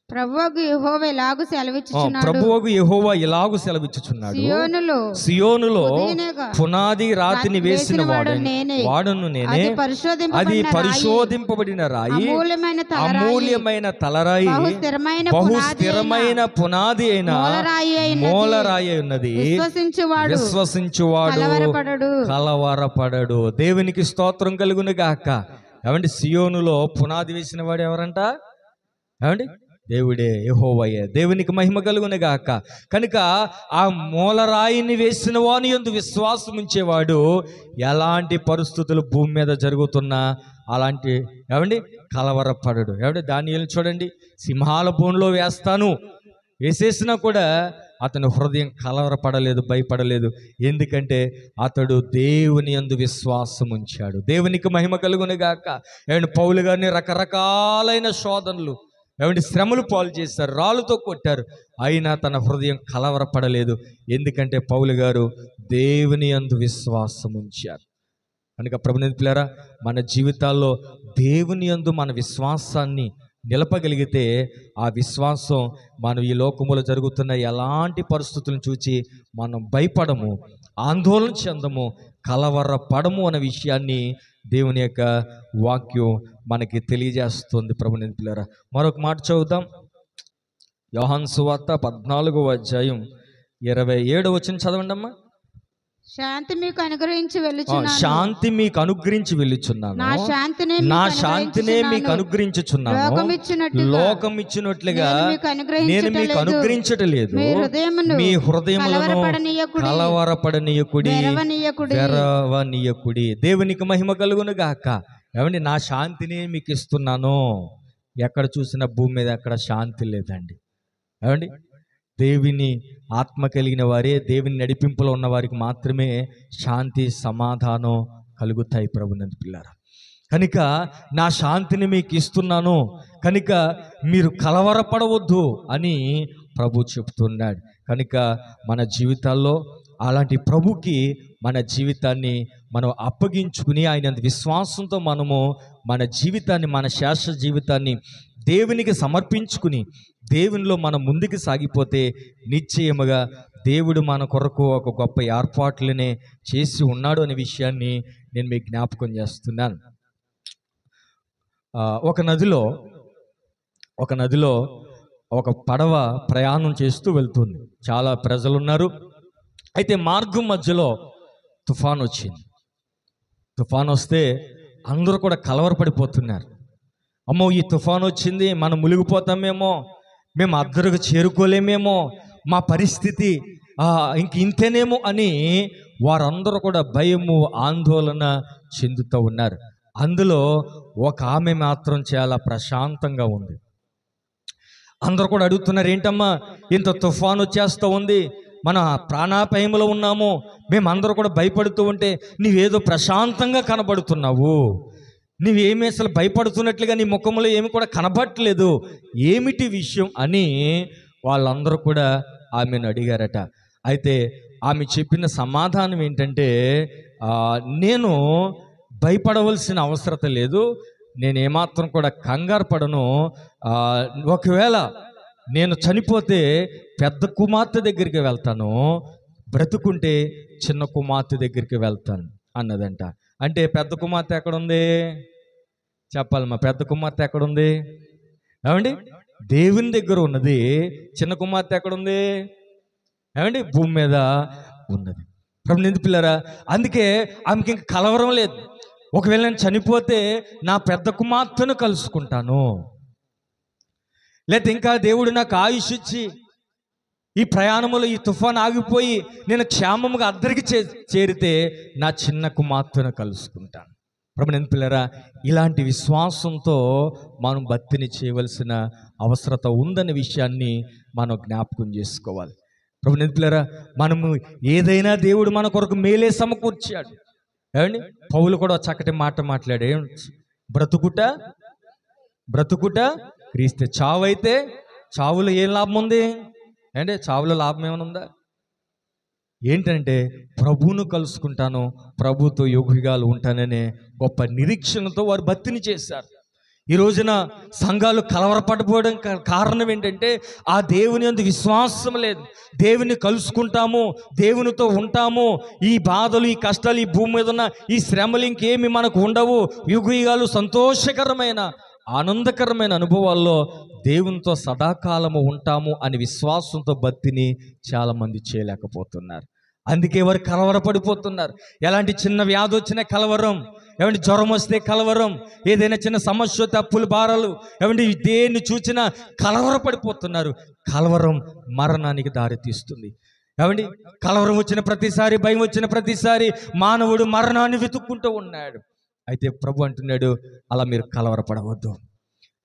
ప్రభువగు యెహోవా ఇలాగు సెలవిచ్చుచున్నాడు, సియోనులో పునాది రాతిని వేసిన వాడును నేనే, అది పరిశోధింపబడిన రాయి, అమూల్యమైన తలరాయి, బహు స్థిరమైన పునాది అయిన మూలరాయి ఉన్నది, విశ్వసించువాడు కలవరపడడు. దేవునికి స్తోత్రం కలుగును గాక. ఏమండి సియోనులో పునాది వేసిన వాడు ఎవరంట? ఏమండి దేవుడే, యెహోవాయే. దేవునికి మహిమ కలుగునుగాక. కనుక ఆ మూలరాయిని వేసిన వాని యందు విశ్వాసం ఉంచేవాడు ఎలాంటి పరిస్థితులు భూమి మీద జరుగుతున్నా అలాంటి కలవరపడడు. దానియేలు చూడండి, సింహాల బోన్లో వేస్తాను వేసేసినా కూడా అతని హృదయం కలవరపడలేదు, భయపడలేదు. ఎందుకంటే అతడు దేవుని యందు విశ్వాసం ఉంచాడు. దేవునికి మహిమ కలుగునుగాక. పౌలు గారిని రకరకాలైన శోధనలు శ్రమలు పాలు చేశారు, రాళ్ళతో కొట్టారు, అయినా తన హృదయం కలవరపడలేదు. ఎందుకంటే పౌలు గారు దేవుని యందు విశ్వాసం ఉంచారు. కనుక ప్రభుని పిల్లరా, మన జీవితాల్లో దేవుని యందు మన విశ్వాసాన్ని నిలపగలిగితే ఆ విశ్వాసం మనం ఈ లోకములో జరుగుతున్న ఎలాంటి పరిస్థితులను చూచి మనం భయపడము, ఆందోళన చెందము, కలవరపడము అనే విషయాన్ని దేవుని యొక్క వాక్యం మనకి తెలియజేస్తుంది. ప్రభుని పిల్లరా, మరొక మాట చదువుదాం. యోహాను సువార్త 14వ అధ్యాయం 27వ వచనం చదవండి అమ్మా. శాంతి మీకు అనుగ్రహించి వెళ్ళుచున్నాను, శాంతి మీకు అనుగ్రహించి వెళ్ళుచున్నాను, నా శాంతినే మీకు అనుగ్రహించుచున్నాను, లోకం ఇచ్చినట్లుగా నేను మీకు అనుగ్రహించటం లేదు. మీ హృదయములను కలవరపడనీయకుడి, వెరవనీయకుడి. దేవునికి మహిమ కలుగును గాక. నా శాంతిని మీకు ఇస్తున్నాను. ఎక్కడ చూసినా భూమి మీద ఎక్కడ శాంతి లేదండి. దేవుని ఆత్మ కలిగిన వారే, దేవుని నడిపింపులో ఉన్న వారికి మాత్రమే శాంతి, సమాధానం కలుగుతాయి. ప్రభునందు పిల్లారా, కనుక నా శాంతిని మీకు ఇస్తున్నాను, కనుక మీరు కలవరపడవద్దు అని ప్రభు చెప్తున్నాడు. కనుక మన జీవితాల్లో అలాంటి ప్రభుకి మన జీవితాన్ని మనం అప్పగించుకుని ఆయన విశ్వాసంతో మనము మన జీవితాన్ని, మన శాశ్వత జీవితాన్ని దేవునికి సమర్పించుకుని దేవునిలో మనం ముందుకు సాగిపోతే నిశ్చయముగా దేవుడు మన కొరకు ఒక గొప్ప ఏర్పాట్లనే చేసి ఉన్నాడు అనే విషయాన్ని నేను మీకు జ్ఞాపకం చేస్తున్నాను. ఒక నదిలో ఒక పడవ ప్రయాణం చేస్తూ వెళ్తుంది. చాలా ప్రజలు ఉన్నారు. అయితే మార్గం మధ్యలో తుఫాన్ వచ్చింది. తుఫాన్ వస్తే అందరూ కూడా కలవరపడిపోతున్నారు. అమ్మో, ఈ తుఫాన్ వచ్చింది, మనం మునిగిపోతామేమో, మేము అద్దరికి చేరుకోలేమేమో, మా పరిస్థితి ఇంతేనేమో అని వారందరూ కూడా భయము, ఆందోళన చెందుతూ ఉన్నారు. అందులో ఒక ఆమె మాత్రం చాలా ప్రశాంతంగా ఉంది. అందరూ కూడా అడుగుతున్నారు, ఏంటమ్మా ఇంత తుఫాను వచ్చేస్తూ ఉంది, మన ప్రాణాపాయంలో ఉన్నాము, మేమందరూ కూడా భయపడుతూ ఉంటే నీవేదో ప్రశాంతంగా కనబడుతున్నావు, నీవేమీ అసలు భయపడుతున్నట్లుగా నీ ముఖంలో ఏమి కూడా కనబడట్లేదు, ఏమిటి విషయం అని వాళ్ళందరూ కూడా ఆమెను అడిగారట. అయితే ఆమె చెప్పిన సమాధానం ఏంటంటే, నేను భయపడవలసిన అవసరం లేదు, నేనేమాత్రం కూడా కంగారు పడను. ఒకవేళ నేను చనిపోతే పెద్ద కుమార్తె దగ్గరికి వెళ్తాను, బ్రతుకుంటే చిన్న కుమార్తె దగ్గరికి వెళ్తాను అన్నదంట. అంటే పెద్ద కుమార్తె ఎక్కడుంది చెప్పాలమ్మా? పెద్ద కుమార్తె ఎక్కడుంది? ఏమండి, దేవుని దగ్గర ఉన్నది. చిన్న కుమార్తె ఎక్కడుంది? ఏమండి, భూమి మీద ఉన్నది. ప్రభునందు పిల్లరా, అందుకే ఆమెకి ఇంక కలవరం లేదు. ఒకవేళ నేను చనిపోతే నా పెద్ద కుమార్తెను కలుసుకుంటాను, లేకపోతే ఇంకా దేవుడు నాకు ఆయుష్ ఇచ్చి ఈ ప్రయాణంలో ఈ తుఫాన్ ఆగిపోయి నేను క్షేమముగా అద్దరికి చేరితే నా చిన్న కుమార్తెను కలుసుకుంటాను. ప్రభునందు పిల్లరా, ఇలాంటి విశ్వాసంతో మనం భక్తిని చేయవలసిన అవసరత ఉందనే విషయాన్ని మనం జ్ఞాపకం చేసుకోవాలి. ప్రభునందు పిల్లరా, మనము ఏదైనా దేవుడు మన కొరకు మేలే సమకూర్చాడు. ఏమండి, పౌలు కూడా చక్కటి మాట మాట్లాడే, బ్రతుకుట క్రీస్తే, చావు అయితే చావులో ఏం లాభం ఉంది అంటే చావులో లాభం ఏమైనా ఉందా? ఏంటంటే ప్రభువును కలుసుకుంటాను, ప్రభుతో యుగయుగాలు ఉంటాననే గొప్ప నిరీక్షణతో వారు భక్తిని చేశారు. ఈ రోజున సంఘాలు కలవరపడిపోవడం కారణం ఏంటంటే ఆ దేవుని యందు విశ్వాసం లేదు. దేవుని కలుసుకుంటాము, దేవునితో ఉంటాము, ఈ బాధలు, ఈ కష్టాలు, ఈ భూమి మీద ఉన్న ఈ శ్రమలు ఇంకేమి మనకు ఉండవు, యుగయుగాలు సంతోషకరమైన ఆనందకరమైన అనుభవాల్లో దేవునితో సదాకాలము ఉంటాము అని విశ్వాసంతో భక్తిని చాలామంది చేయలేకపోతున్నారు. అందుకే వారు కలవరపడిపోతున్నారు. ఎలాంటి చిన్న వ్యాధి వచ్చినా కలవరం, ఏమంటే జ్వరం వస్తే కలవరం, ఏదైనా చిన్న సమస్య వస్తే అప్పులు భారాలు, ఏమంటే దేన్ని చూసినా కలవరపడిపోతున్నారు. కలవరం మరణానికి దారితీస్తుంది. ఏమండి కలవరం వచ్చిన ప్రతిసారి, భయం వచ్చిన ప్రతిసారి మానవుడు మరణాన్ని వెతుక్కుంటూ ఉన్నాడు. అయితే ప్రభు అంటున్నాడు, అలా మీరు కలవరపడవద్దు.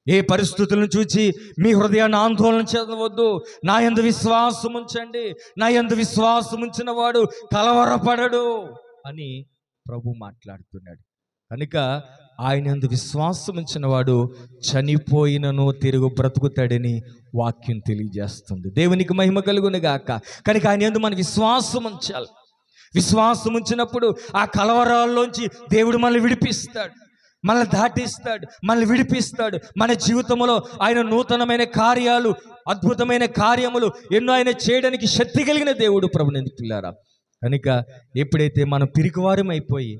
ఏ పరిస్థితులను చూచి మీ హృదయాన్ని ఆందోళన చెందవద్దు. నా యందు విశ్వాసం ఉంచండి, నా యందు విశ్వాసం ఉంచిన వాడు కలవరపడడు అని ప్రభు మాట్లాడుతున్నాడు. కనుక ఆయన యందు విశ్వాసం ఉంచిన వాడు చనిపోయినను తిరుగు బ్రతుకుతాడని వాక్యం తెలియజేస్తుంది. దేవునికి మహిమ కలుగును గాక. కనుక ఆయన యందు మన విశ్వాసం ఉంచాలి. విశ్వాసం ఉంచినప్పుడు ఆ కలవరాల్లోంచి దేవుడు మనల్ని విడిపిస్తాడు, మనల్ని దాటిస్తాడు, మనల్ని విడిపిస్తాడు. మన జీవితంలో ఆయన నూతనమైన కార్యాలు, అద్భుతమైన కార్యములు ఎన్నో ఆయన చేయడానికి శక్తి కలిగిన దేవుడు. ప్రభుని పిల్లారా, కనుక ఎప్పుడైతే మనం పిరికివారం అయిపోయి,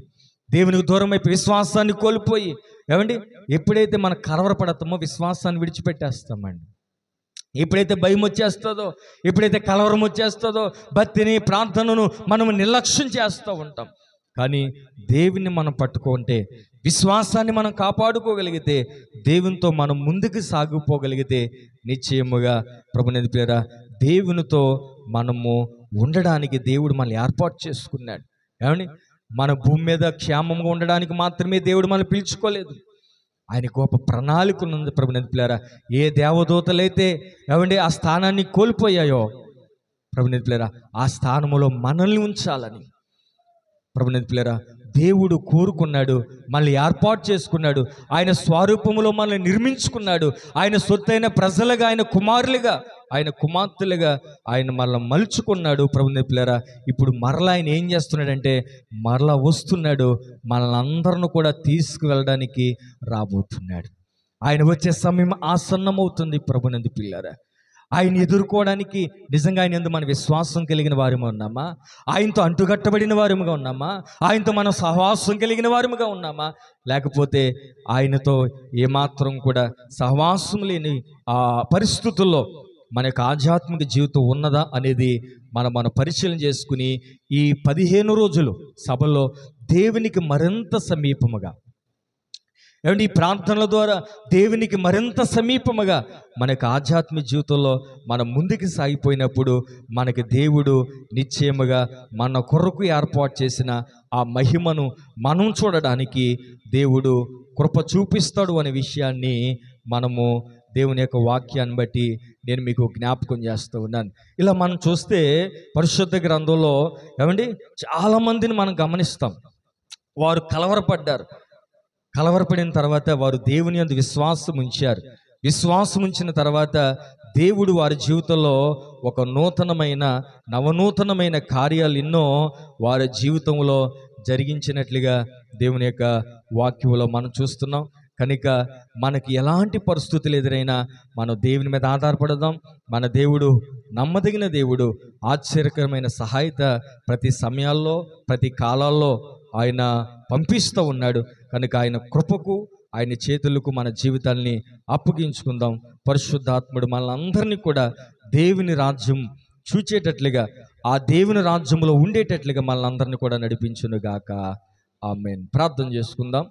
దేవునికి దూరం అయిపోయి, విశ్వాసాన్ని కోల్పోయి, ఏమండి ఎప్పుడైతే మనం కలవరపడతామో విశ్వాసాన్ని విడిచిపెట్టేస్తామండి. ఎప్పుడైతే భయం వచ్చేస్తుందో, ఎప్పుడైతే కలవరం వచ్చేస్తుందో, భక్తిని, ప్రార్థనను మనం నిర్లక్ష్యం చేస్తూ ఉంటాం. కానీ దేవుని మనం పట్టుకుంటే, విశ్వాసాన్ని మనం కాపాడుకోగలిగితే, దేవునితో మనం ముందుకు సాగిపోగలిగితే నిశ్చయముగా ప్రభుని పేర దేవునితో మనము ఉండడానికి దేవుడు మనల్ని ఏర్పాటు చేసుకున్నాడు. ఏమండి మన భూమి మీద క్షేమంగా ఉండడానికి మాత్రమే దేవుడు మనల్ని పిలుచుకోలేదు. ఆయన గొప్ప ప్రణాళికలు ఉంది. ప్రభుని పిల్లారా, ఏ దేవదూతలైతే ఏమండి ఆ స్థానాన్ని కోల్పోయాయో, ప్రభుని పిల్లారా ఆ స్థానంలో మనల్ని ఉంచాలని ప్రభుని పిల్లారా దేవుడు కోరుకున్నాడు, మనల్ని ఏర్పాటు చేసుకున్నాడు. ఆయన స్వరూపములో మనల్ని నిర్మించుకున్నాడు. ఆయన సొత్తైన ప్రజలుగా, ఆయన కుమారులుగా, ఆయన కుమార్తెలుగా ఆయన మనల్ని మలుచుకున్నాడు. ప్రభుని పిల్లారా ఇప్పుడు మరలా ఆయన ఏం చేస్తున్నాడంటే, మరలా వస్తున్నాడు, మనల్ని అందరిని కూడా తీసుకువెళ్ళడానికి రాబోతున్నాడు. ఆయన వచ్చే సమయం ఆసన్నమవుతుంది. ప్రభునందు పిల్లారా, ఆయన ఎదుర్కోవడానికి నిజంగా ఆయన యందు మన విశ్వాసం కలిగిన వారుగా ఉన్నామా? ఆయనతో అంటుగట్టబడిన వారుగా ఉన్నామా? ఆయనతో మనం సహవాసం కలిగిన వారుగా ఉన్నామా? లేకపోతే ఆయనతో ఏమాత్రం కూడా సహవాసం లేని ఆ పరిస్థితుల్లో మన యొక్క ఆధ్యాత్మిక జీవితం ఉన్నదా అనేది మనం పరిశీలన చేసుకుని, ఈ 15 రోజులు సభలో దేవునికి మరింత సమీపముగా, ఏమంటే ఈ ప్రార్థనల ద్వారా దేవునికి మరింత సమీపముగా మనకు ఆధ్యాత్మిక జీవితంలో మనం ముందుకు సాగిపోయినప్పుడు మనకి దేవుడు నిశ్చయముగా మన కొరకు ఏర్పాటు చేసిన ఆ మహిమను మనం చూడడానికి దేవుడు కృప చూపిస్తాడు అనే విషయాన్ని మనము దేవుని యొక్క వాక్యాన్ని బట్టి నేను మీకు జ్ఞాపకం చేస్తూ ఉన్నాను. ఇలా మనం చూస్తే పరిశుద్ధ గ్రంథంలో ఏమండి చాలామందిని మనం గమనిస్తాం. వారు కలవరపడ్డారు. కలవరపడిన తర్వాత వారు దేవుని యందు విశ్వాసం ఉంచారు. విశ్వాసం ఉంచిన తర్వాత దేవుడు వారి జీవితంలో ఒక నవనూతనమైన కార్యాలు ఎన్నో వారి జీవితంలో జరిగించినట్లుగా దేవుని యొక్క వాక్యంలో మనం చూస్తున్నాం. కనుక మనకి ఎలాంటి పరిస్థితులు ఎదురైనా మనం దేవుని మీద ఆధారపడదాం. మన దేవుడు నమ్మదగిన దేవుడు, ఆశ్చర్యకరమైన సహాయత ప్రతి సమయాల్లో, ప్రతి కాలాల్లో ఆయన పంపిస్తూ ఉన్నాడు. కనుక ఆయన కృపకు, ఆయన చేతులకు మన జీవితాల్ని అప్పగించుకుందాం. పరిశుద్ధాత్ముడు మనల్ని కూడా దేవుని రాజ్యం చూచేటట్లుగా, ఆ దేవుని రాజ్యంలో ఉండేటట్లుగా మనల్ని కూడా నడిపించును గాక. ఆమేన్. ప్రార్థన చేసుకుందాం.